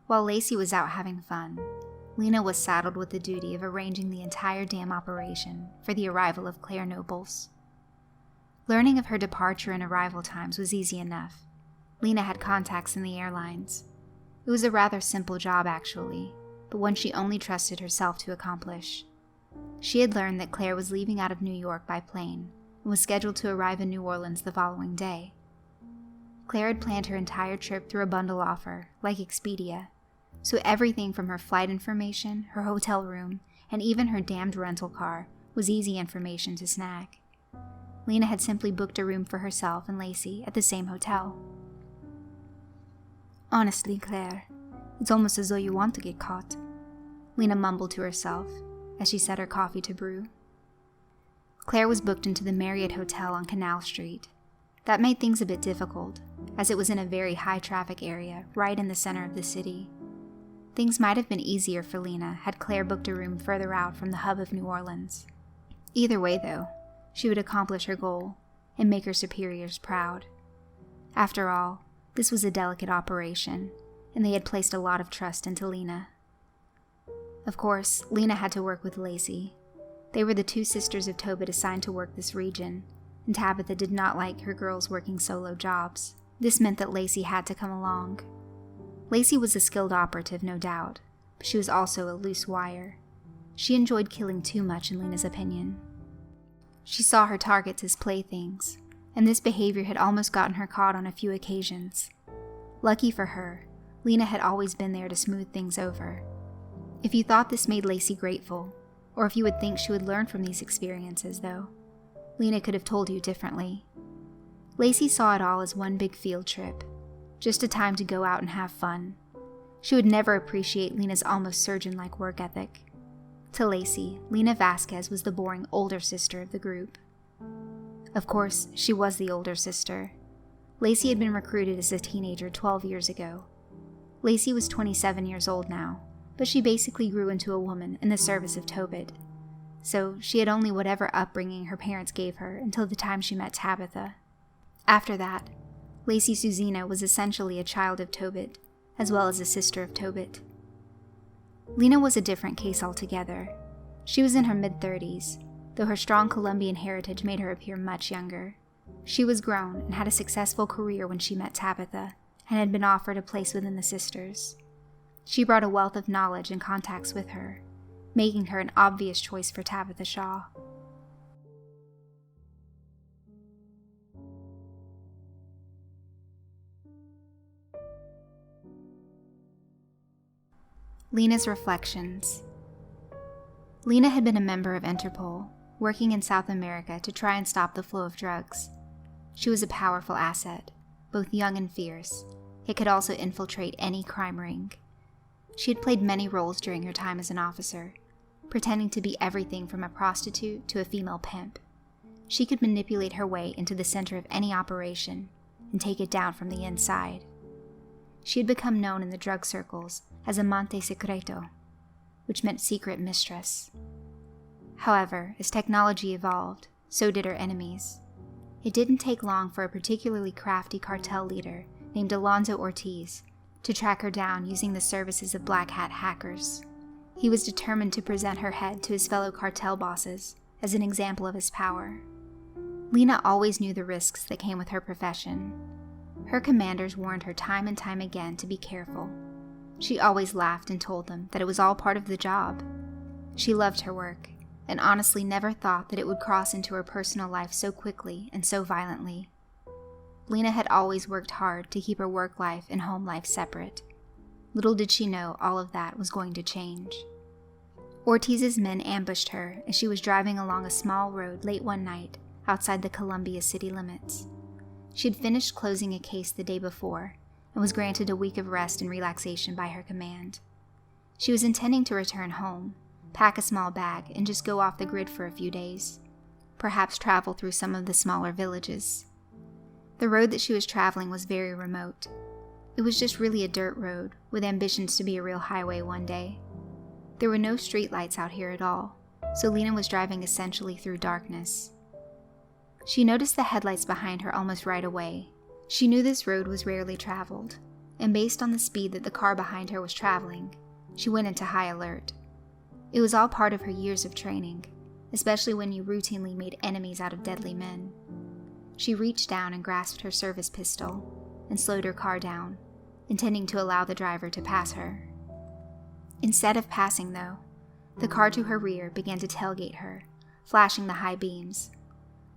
While Lacy was out having fun, Lena was saddled with the duty of arranging the entire damn operation for the arrival of Claire Nobles. Learning of her departure and arrival times was easy enough. Lena had contacts in the airlines. It was a rather simple job, actually, but one she only trusted herself to accomplish. She had learned that Claire was leaving out of New York by plane and was scheduled to arrive in New Orleans the following day. Claire had planned her entire trip through a bundle offer, like Expedia, so everything from her flight information, her hotel room, and even her damned rental car was easy information to snag. Lena had simply booked a room for herself and Lacy at the same hotel. "Honestly, Claire, it's almost as though you want to get caught," Lena mumbled to herself as she set her coffee to brew. Claire was booked into the Marriott Hotel on Canal Street. That made things a bit difficult, as it was in a very high-traffic area right in the center of the city. Things might have been easier for Lena had Claire booked a room further out from the hub of New Orleans. Either way, though, she would accomplish her goal and make her superiors proud. After all, this was a delicate operation, and they had placed a lot of trust into Lena. Of course, Lena had to work with Lacy. They were the two sisters of Tobit assigned to work this region, and Tabitha did not like her girls working solo jobs. This meant that Lacy had to come along. Lacy was a skilled operative, no doubt, but she was also a loose wire. She enjoyed killing too much, in Lena's opinion. She saw her targets as playthings, and this behavior had almost gotten her caught on a few occasions. Lucky for her, Lena had always been there to smooth things over. If you thought this made Lacy grateful, or if you would think she would learn from these experiences, though, Lena could have told you differently. Lacy saw it all as one big field trip, just a time to go out and have fun. She would never appreciate Lena's almost surgeon-like work ethic. To Lacy, Lena Vasquez was the boring older sister of the group. Of course, she was the older sister. Lacy had been recruited as a teenager 12 years ago. Lacy was 27 years old now, but she basically grew into a woman in the service of Tobit. So she had only whatever upbringing her parents gave her until the time she met Tabitha. After that, Lacy Suzina was essentially a child of Tobit, as well as a sister of Tobit. Lena was a different case altogether. She was in her mid-30s, though her strong Colombian heritage made her appear much younger. She was grown and had a successful career when she met Tabitha, and had been offered a place within the sisters. She brought a wealth of knowledge and contacts with her, making her an obvious choice for Tabitha Shaw. Lena's reflections. Lena had been a member of Interpol, working in South America to try and stop the flow of drugs. She was a powerful asset, both young and fierce. It could also infiltrate any crime ring. She had played many roles during her time as an officer, pretending to be everything from a prostitute to a female pimp. She could manipulate her way into the center of any operation and take it down from the inside. She had become known in the drug circles as amante secreto, which meant secret mistress. However, as technology evolved, so did her enemies. It didn't take long for a particularly crafty cartel leader named Alonso Ortiz to track her down using the services of black hat hackers. He was determined to present her head to his fellow cartel bosses as an example of his power. Lena always knew the risks that came with her profession. Her commanders warned her time and time again to be careful. She always laughed and told them that it was all part of the job. She loved her work, and honestly never thought that it would cross into her personal life so quickly and so violently. Lena had always worked hard to keep her work life and home life separate. Little did she know all of that was going to change. Ortiz's men ambushed her as she was driving along a small road late one night outside the Columbia city limits. She had finished closing a case the day before and was granted a week of rest and relaxation by her command. She was intending to return home, pack a small bag, and just go off the grid for a few days, perhaps travel through some of the smaller villages. The road that she was traveling was very remote. It was just really a dirt road with ambitions to be a real highway one day. There were no streetlights out here at all, so Lena was driving essentially through darkness. She noticed the headlights behind her almost right away. She knew this road was rarely traveled, and based on the speed that the car behind her was traveling, she went into high alert. It was all part of her years of training, especially when you routinely made enemies out of deadly men. She reached down and grasped her service pistol and slowed her car down, intending to allow the driver to pass her. Instead of passing, though, the car to her rear began to tailgate her, flashing the high beams.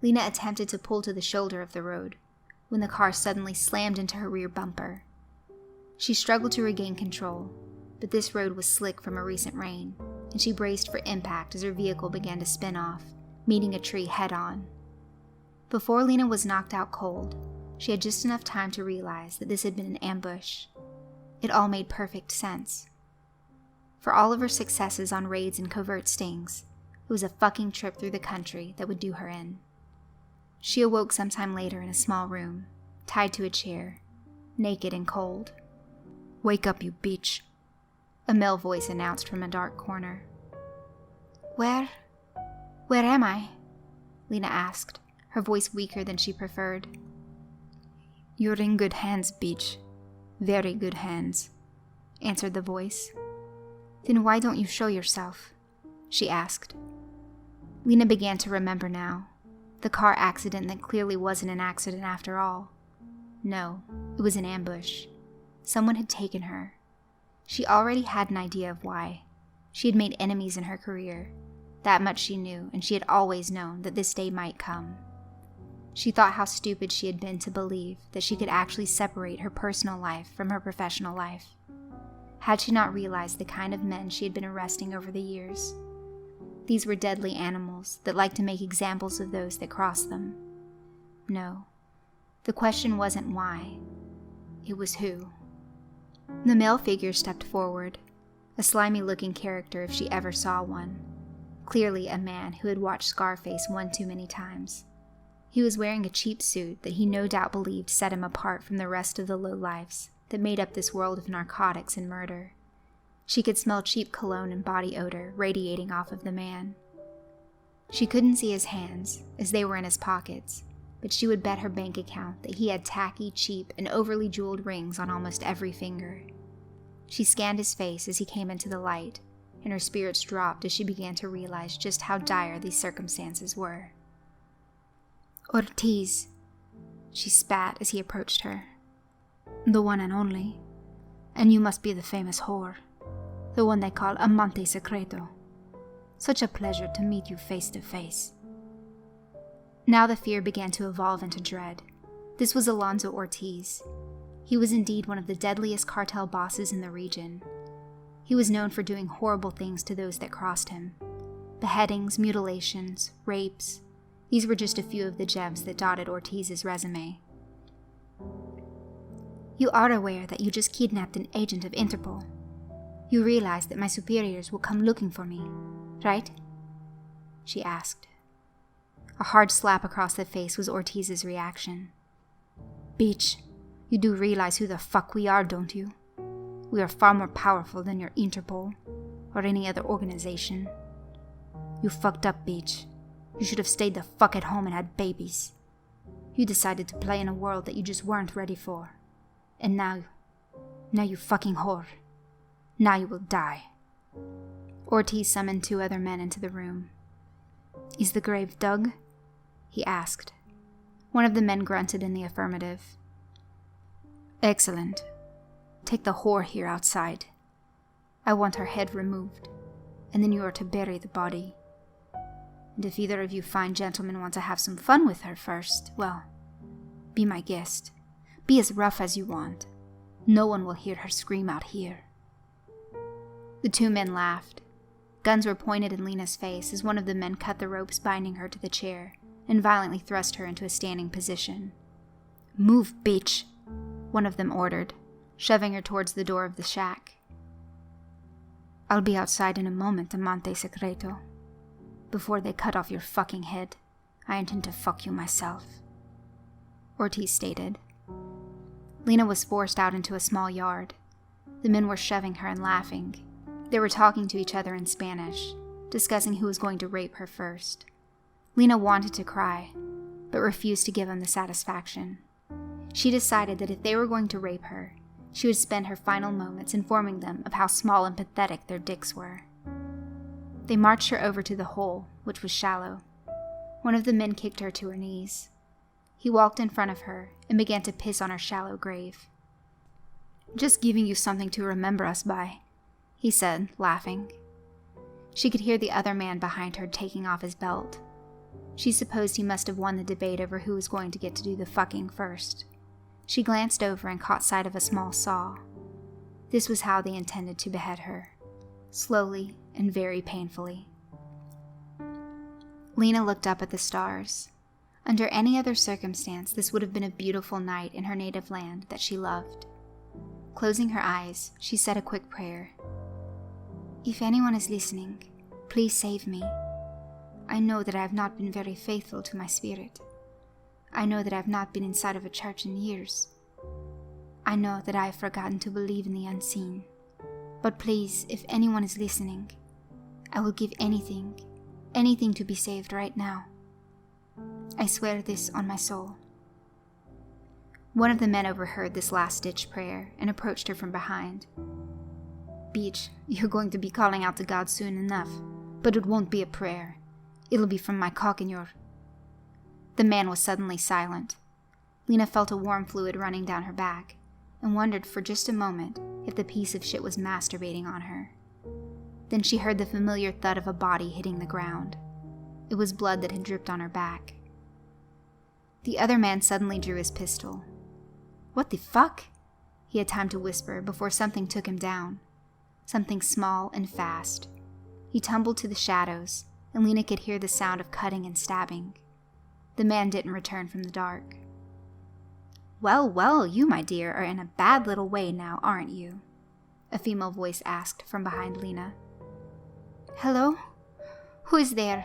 Lena attempted to pull to the shoulder of the road when the car suddenly slammed into her rear bumper. She struggled to regain control, but this road was slick from a recent rain, and she braced for impact as her vehicle began to spin off, meeting a tree head-on. Before Lena was knocked out cold, she had just enough time to realize that this had been an ambush. It all made perfect sense. For all of her successes on raids and covert stings, it was a fucking trip through the country that would do her in. She awoke sometime later in a small room, tied to a chair, naked and cold. "Wake up, you bitch," a male voice announced from a dark corner. Where am I?" Lena asked, her voice weaker than she preferred. "You're in good hands, bitch. Very good hands," answered the voice. "Then why don't you show yourself?" she asked. Lena began to remember now. The car accident that clearly wasn't an accident after all. No, it was an ambush. Someone had taken her. She already had an idea of why. She had made enemies in her career. That much she knew, and she had always known that this day might come. She thought how stupid she had been to believe that she could actually separate her personal life from her professional life. Had she not realized the kind of men she had been arresting over the years? These were deadly animals that liked to make examples of those that crossed them. No, the question wasn't why. It was who. The male figure stepped forward, a slimy-looking character if she ever saw one. Clearly a man who had watched Scarface one too many times. He was wearing a cheap suit that he no doubt believed set him apart from the rest of the lowlifes that made up this world of narcotics and murder. She could smell cheap cologne and body odor radiating off of the man. She couldn't see his hands, as they were in his pockets, but she would bet her bank account that he had tacky, cheap, and overly jeweled rings on almost every finger. She scanned his face as he came into the light, and her spirits dropped as she began to realize just how dire these circumstances were. "Ortiz," she spat as he approached her. "The one and only. And you must be the famous whore. The one they call Amante Secreto. Such a pleasure to meet you face to face." Now the fear began to evolve into dread. This was Alonso Ortiz. He was indeed one of the deadliest cartel bosses in the region. He was known for doing horrible things to those that crossed him. Beheadings, mutilations, rapes. These were just a few of the gems that dotted Ortiz's resume. "You are aware that you just kidnapped an agent of Interpol. You realize that my superiors will come looking for me, right?" she asked. A hard slap across the face was Ortiz's reaction. "Bitch, you do realize who the fuck we are, don't you? We are far more powerful than your Interpol, or any other organization. You fucked up, bitch. You should have stayed the fuck at home and had babies. You decided to play in a world that you just weren't ready for. And now you fucking whore. Now you will die." Ortiz summoned 2 other men into the room. "Is the grave dug?" he asked. One of the men grunted in the affirmative. "Excellent. Take the whore here outside. I want her head removed, and then you are to bury the body. And if either of you fine gentlemen want to have some fun with her first, well, be my guest. Be as rough as you want. No one will hear her scream out here." The 2 men laughed. Guns were pointed in Lena's face as one of the men cut the ropes binding her to the chair and violently thrust her into a standing position. "Move, bitch," one of them ordered, shoving her towards the door of the shack. "I'll be outside in a moment, Amante Secreto. Before they cut off your fucking head, I intend to fuck you myself," Ortiz stated. Lena was forced out into a small yard. The men were shoving her and laughing. They were talking to each other in Spanish, discussing who was going to rape her first. Lena wanted to cry, but refused to give them the satisfaction. She decided that if they were going to rape her, she would spend her final moments informing them of how small and pathetic their dicks were. They marched her over to the hole, which was shallow. One of the men kicked her to her knees. He walked in front of her and began to piss on her shallow grave. "Just giving you something to remember us by," he said, laughing. She could hear the other man behind her taking off his belt. She supposed he must have won the debate over who was going to get to do the fucking first. She glanced over and caught sight of a small saw. This was how they intended to behead her, slowly and very painfully. Lena looked up at the stars. Under any other circumstance, this would have been a beautiful night in her native land that she loved. Closing her eyes, she said a quick prayer. "If anyone is listening, please save me. I know that I have not been very faithful to my spirit. I know that I have not been inside of a church in years. I know that I have forgotten to believe in the unseen. But please, if anyone is listening, I will give anything to be saved right now. I swear this on my soul." One of the men overheard this last-ditch prayer and approached her from behind. "Bitch, you're going to be calling out to God soon enough, but it won't be a prayer. It'll be from my cock in your..." The man was suddenly silent. Lena felt a warm fluid running down her back and wondered for just a moment if the piece of shit was masturbating on her. Then she heard the familiar thud of a body hitting the ground. It was blood that had dripped on her back. The other man suddenly drew his pistol. "What the fuck?" he had time to whisper before something took him down. Something small and fast. He tumbled to the shadows, and Lena could hear the sound of cutting and stabbing. The man didn't return from the dark. Well, well, you, my dear, are in a bad little way now, aren't you?" a female voice asked from behind Lena. "Hello? Who is there?"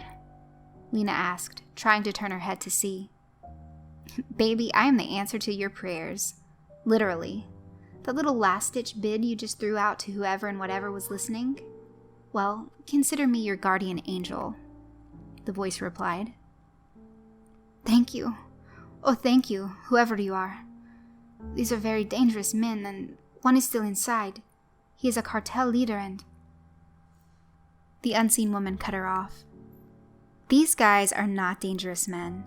Lena asked, trying to turn her head to see. "Baby, I am the answer to your prayers. Literally. That little last-ditch bid you just threw out to whoever and whatever was listening? Well, consider me your guardian angel," the voice replied. "Thank you. Oh, thank you, whoever you are. These are very dangerous men, and one is still inside. He is a cartel leader and... The unseen woman cut her off. These guys are not dangerous men.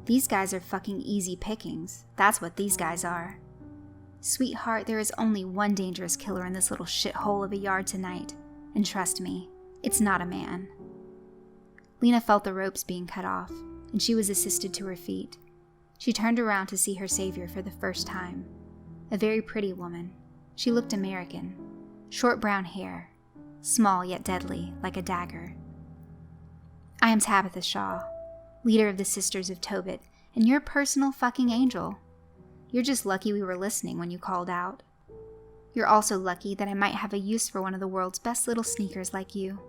These guys are fucking easy pickings. That's what these guys are. Sweetheart, there is only one dangerous killer in this little shithole of a yard tonight. And trust me, it's not a man. Lena felt the ropes being cut off, and she was assisted to her feet. She turned around to see her savior for the first time. A very pretty woman. She looked American. Short brown hair. Small yet deadly, like a dagger. I am Tabitha Shaw, leader of the Sisters of Tobit, and your personal fucking angel. You're just lucky we were listening when you called out. You're also lucky that I might have a use for one of the world's best little sneakers like you.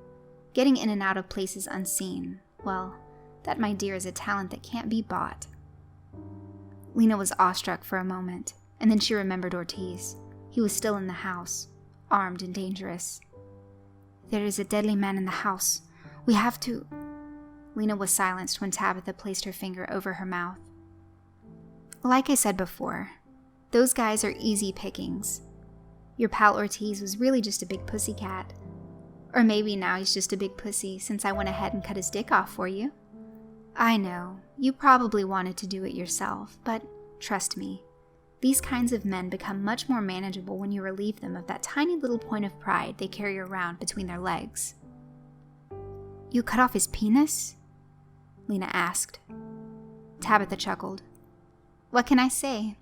Getting in and out of places unseen, well, that, my dear, is a talent that can't be bought. Lena was awestruck for a moment, and then she remembered Ortiz. He was still in the house, armed and dangerous. There is a deadly man in the house. We have to... Lena was silenced when Tabitha placed her finger over her mouth. Like I said before, those guys are easy pickings. Your pal Ortiz was really just a big pussycat. Or maybe now he's just a big pussy since I went ahead and cut his dick off for you. I know, you probably wanted to do it yourself, but trust me, these kinds of men become much more manageable when you relieve them of that tiny little point of pride they carry around between their legs. You cut off his penis? Lena asked. Tabitha chuckled. What can I say?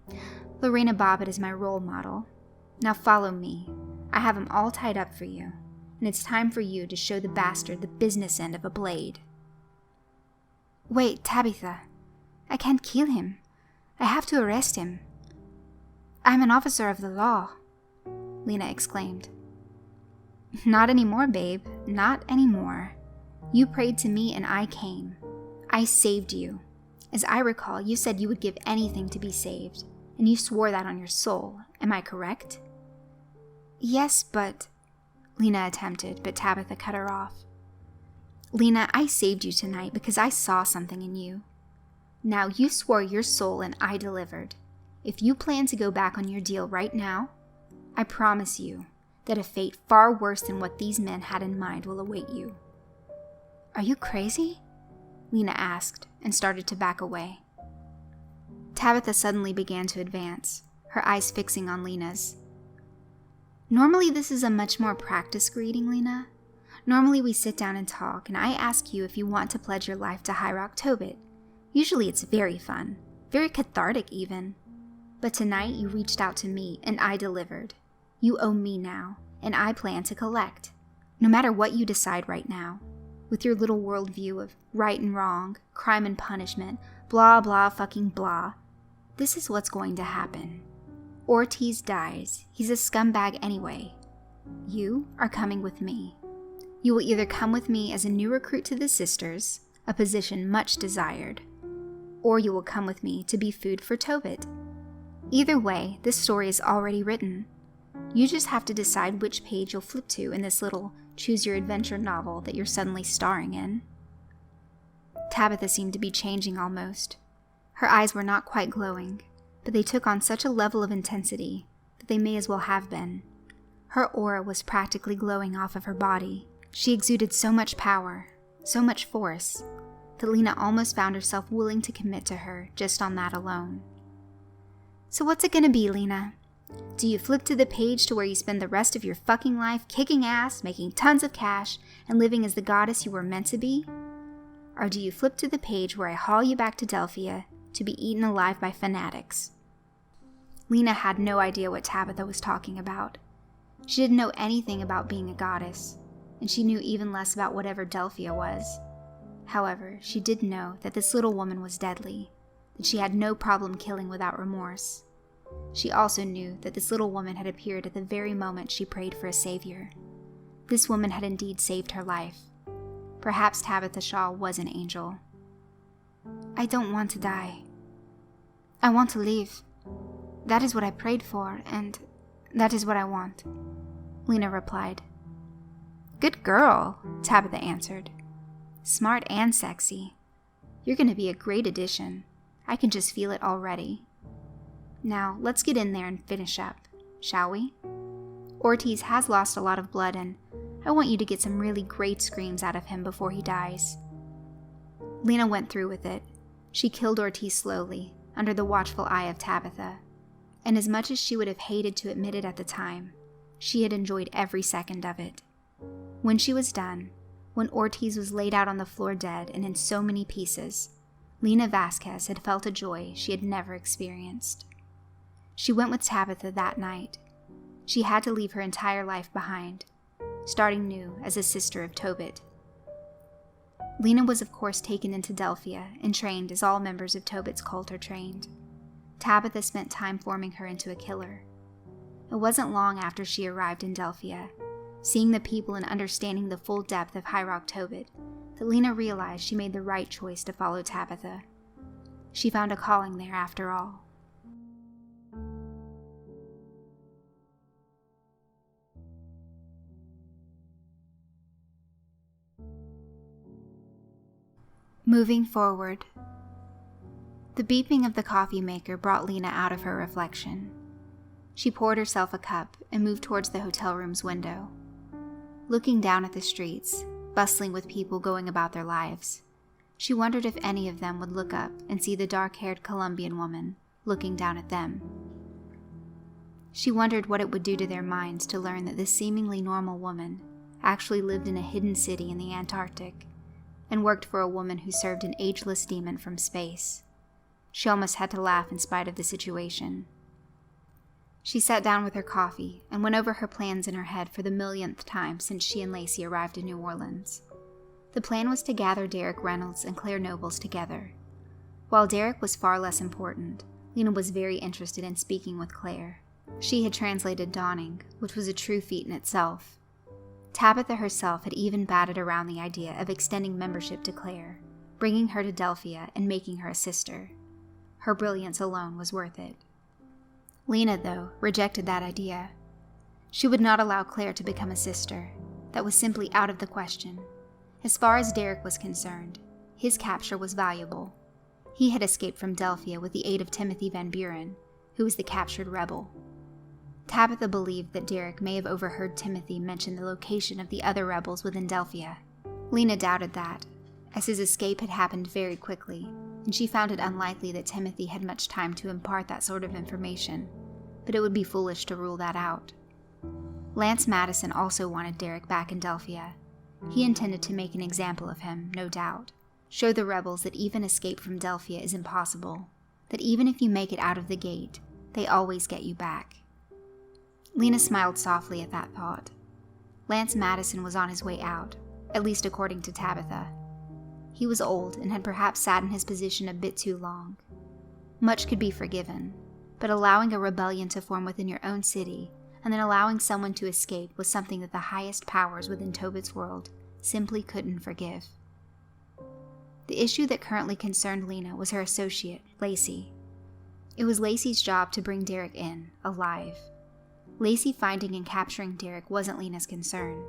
Lorena Bobbitt is my role model. Now follow me. I have him all tied up for you, and it's time for you to show the bastard the business end of a blade. Wait, Tabitha. I can't kill him. I have to arrest him. I'm an officer of the law, Lena exclaimed. Not anymore, babe. Not anymore. You prayed to me and I came. I saved you. As I recall, you said you would give anything to be saved, and you swore that on your soul. Am I correct? Yes, but... Lena attempted, but Tabitha cut her off. Lena, I saved you tonight because I saw something in you. Now you swore your soul and I delivered. If you plan to go back on your deal right now, I promise you that a fate far worse than what these men had in mind will await you. Are you crazy? Lena asked and started to back away. Tabitha suddenly began to advance, her eyes fixing on Lena's. Normally this is a much more practiced greeting, Lena. Normally we sit down and talk, and I ask you if you want to pledge your life to Hyraaq Tobit. Usually it's very fun, very cathartic even. But tonight you reached out to me, and I delivered. You owe me now, and I plan to collect. No matter what you decide right now, with your little worldview of right and wrong, crime and punishment, blah blah fucking blah, this is what's going to happen. Ortiz dies. He's a scumbag anyway. You are coming with me. You will either come with me as a new recruit to the Sisters, a position much desired, or you will come with me to be food for Tobit. Either way, this story is already written. You just have to decide which page you'll flip to in this little choose-your-adventure novel that you're suddenly starring in. Tabitha seemed to be changing almost. Her eyes were not quite glowing, but they took on such a level of intensity that they may as well have been. Her aura was practically glowing off of her body. She exuded so much power, so much force, that Lena almost found herself willing to commit to her just on that alone. So what's it gonna be, Lena? Do you flip to the page to where you spend the rest of your fucking life kicking ass, making tons of cash, and living as the goddess you were meant to be? Or do you flip to the page where I haul you back to Delphia to be eaten alive by fanatics? Lena had no idea what Tabitha was talking about. She didn't know anything about being a goddess, and she knew even less about whatever Delphia was. However, she did know that this little woman was deadly, that she had no problem killing without remorse. She also knew that this little woman had appeared at the very moment she prayed for a savior. This woman had indeed saved her life. Perhaps Tabitha Shaw was an angel. I don't want to die. I want to live. That is what I prayed for, and that is what I want, Lena replied. Good girl, Tabitha answered. Smart and sexy. You're going to be a great addition. I can just feel it already. Now, let's get in there and finish up, shall we? Ortiz has lost a lot of blood, and I want you to get some really great screams out of him before he dies." Lena went through with it. She killed Ortiz slowly, under the watchful eye of Tabitha, and as much as she would have hated to admit it at the time, she had enjoyed every second of it. When she was done, when Ortiz was laid out on the floor dead and in so many pieces, Lena Vasquez had felt a joy she had never experienced. She went with Tabitha that night. She had to leave her entire life behind, starting new as a sister of Tobit. Lena was of course taken into Delphia and trained as all members of Tobit's cult are trained. Tabitha spent time forming her into a killer. It wasn't long after she arrived in Delphia, seeing the people and understanding the full depth of Hyraaq Tobit, that Lena realized she made the right choice to follow Tabitha. She found a calling there after all. Moving forward. The beeping of the coffee maker brought Lena out of her reflection. She poured herself a cup and moved towards the hotel room's window. Looking down at the streets, bustling with people going about their lives, she wondered if any of them would look up and see the dark-haired Colombian woman looking down at them. She wondered what it would do to their minds to learn that this seemingly normal woman actually lived in a hidden city in the Antarctic and worked for a woman who served an ageless demon from space. She almost had to laugh in spite of the situation. She sat down with her coffee and went over her plans in her head for the millionth time since she and Lacy arrived in New Orleans. The plan was to gather Derek Reynolds and Claire Nobles together. While Derek was far less important, Lena was very interested in speaking with Claire. She had translated Dawning, which was a true feat in itself. Tabitha herself had even batted around the idea of extending membership to Claire, bringing her to Delphia and making her a sister. Her brilliance alone was worth it. Lena, though, rejected that idea. She would not allow Claire to become a sister. That was simply out of the question. As far as Derek was concerned, his capture was valuable. He had escaped from Delphia with the aid of Timothy Van Buren, who was the captured rebel. Tabitha believed that Derek may have overheard Timothy mention the location of the other rebels within Delphia. Lena doubted that, as his escape had happened very quickly, and she found it unlikely that Timothy had much time to impart that sort of information, but it would be foolish to rule that out. Lance Madison also wanted Derek back in Delphia. He intended to make an example of him, no doubt, show the rebels that even escape from Delphia is impossible, that even if you make it out of the gate, they always get you back. Lena smiled softly at that thought. Lance Madison was on his way out, at least according to Tabitha. He was old and had perhaps sat in his position a bit too long. Much could be forgiven, but allowing a rebellion to form within your own city and then allowing someone to escape was something that the highest powers within Tobit's world simply couldn't forgive. The issue that currently concerned Lena was her associate, Lacy. It was Lacy's job to bring Derek in, alive. Lacy finding and capturing Derek wasn't Lena's concern.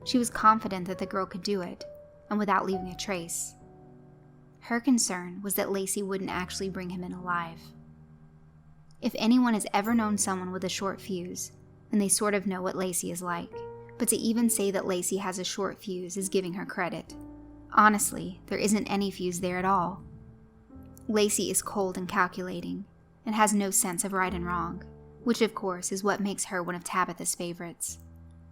She was confident that the girl could do it, and without leaving a trace. Her concern was that Lacy wouldn't actually bring him in alive. If anyone has ever known someone with a short fuse, then they sort of know what Lacy is like, but to even say that Lacy has a short fuse is giving her credit. Honestly, there isn't any fuse there at all. Lacy is cold and calculating, and has no sense of right and wrong, which of course is what makes her one of Tabitha's favorites.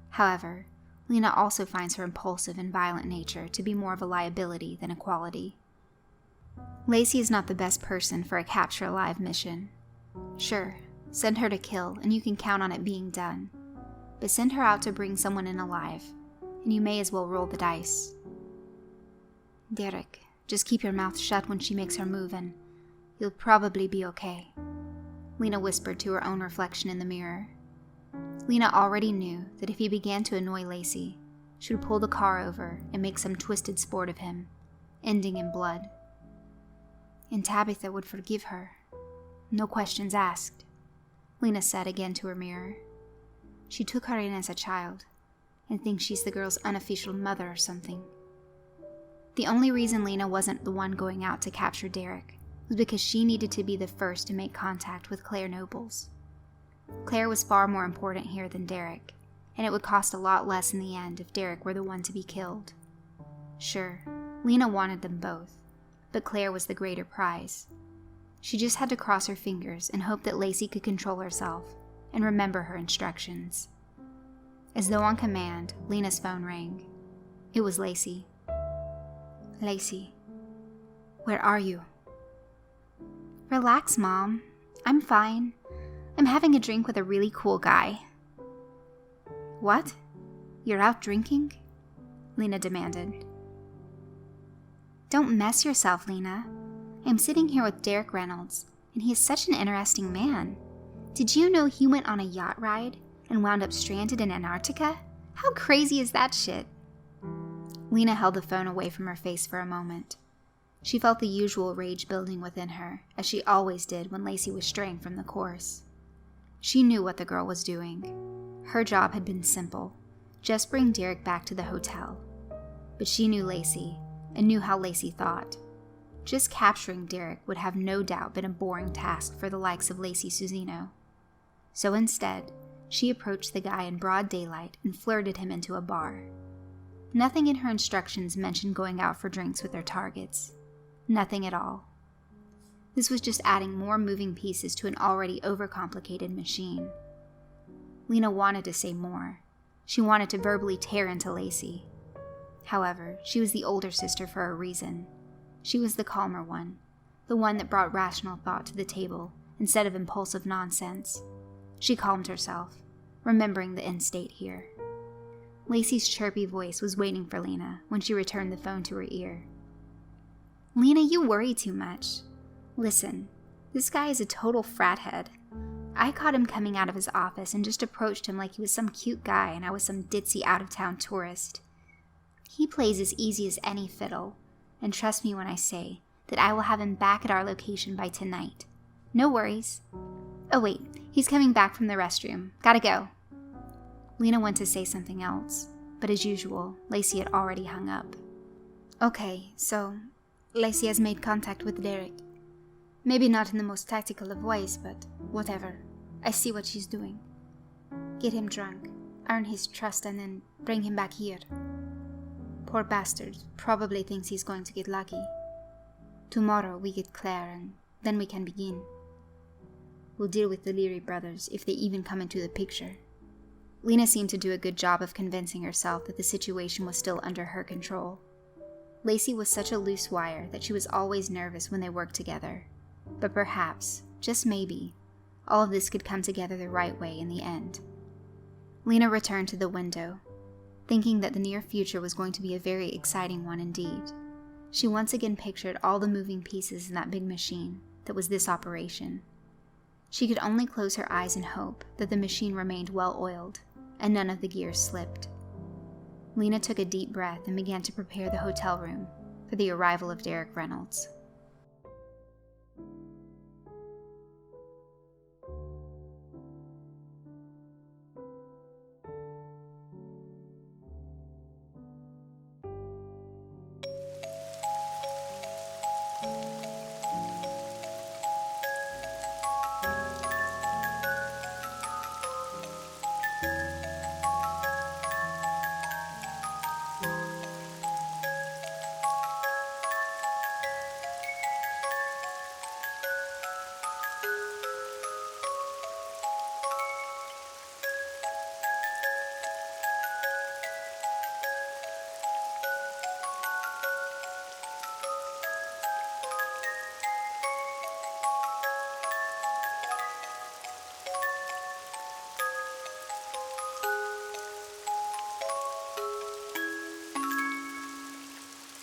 However, Lena also finds her impulsive and violent nature to be more of a liability than a quality. Lacy is not the best person for a capture alive mission. Sure, send her to kill and you can count on it being done, but send her out to bring someone in alive, and you may as well roll the dice. Derek, just keep your mouth shut when she makes her move and you'll probably be okay, Lena whispered to her own reflection in the mirror. Lena already knew that if he began to annoy Lacy, she would pull the car over and make some twisted sport of him, ending in blood. And Tabitha would forgive her. No questions asked, Lena said again to her mirror. She took her in as a child, and thinks she's the girl's unofficial mother or something. The only reason Lena wasn't the one going out to capture Derek was because she needed to be the first to make contact with Claire Nobles. Claire was far more important here than Derek, and it would cost a lot less in the end if Derek were the one to be killed. Sure, Lena wanted them both, but Claire was the greater prize. She just had to cross her fingers and hope that Lacy could control herself and remember her instructions. As though on command, Lena's phone rang. It was Lacy. Lacy, where are you? Relax, Mom. I'm fine. I'm having a drink with a really cool guy. What? You're out drinking? Lena demanded. Don't mess yourself, Lena. I'm sitting here with Derek Reynolds, and he is such an interesting man. Did you know he went on a yacht ride and wound up stranded in Antarctica? How crazy is that shit? Lena held the phone away from her face for a moment. She felt the usual rage building within her, as she always did when Lacy was straying from the course. She knew what the girl was doing. Her job had been simple. Just bring Derek back to the hotel. But she knew Lacy, and knew how Lacy thought. Just capturing Derek would have no doubt been a boring task for the likes of Lacy Susino. So instead, she approached the guy in broad daylight and flirted him into a bar. Nothing in her instructions mentioned going out for drinks with their targets. Nothing at all. This was just adding more moving pieces to an already overcomplicated machine. Lena wanted to say more. She wanted to verbally tear into Lacy. However, she was the older sister for a reason. She was the calmer one, the one that brought rational thought to the table instead of impulsive nonsense. She calmed herself, remembering the end state here. Lacy's chirpy voice was waiting for Lena when she returned the phone to her ear. Lena, you worry too much. Listen, this guy is a total frat head. I caught him coming out of his office and just approached him like he was some cute guy and I was some ditzy out-of-town tourist. He plays as easy as any fiddle, and trust me when I say that I will have him back at our location by tonight. No worries. Oh wait, he's coming back from the restroom. Gotta go. Lena went to say something else, but as usual, Lacy had already hung up. Okay, so Lacy has made contact with Derek. Maybe not in the most tactical of ways, but whatever. I see what she's doing. Get him drunk, earn his trust, and then bring him back here. Poor bastard probably thinks he's going to get lucky. Tomorrow we get Claire, and then we can begin. We'll deal with the Leary brothers if they even come into the picture. Lena seemed to do a good job of convincing herself that the situation was still under her control. Lacy was such a loose wire that she was always nervous when they worked together. But perhaps, just maybe, all of this could come together the right way in the end. Lena returned to the window, thinking that the near future was going to be a very exciting one indeed. She once again pictured all the moving pieces in that big machine that was this operation. She could only close her eyes and hope that the machine remained well-oiled, and none of the gears slipped. Lena took a deep breath and began to prepare the hotel room for the arrival of Derek Reynolds.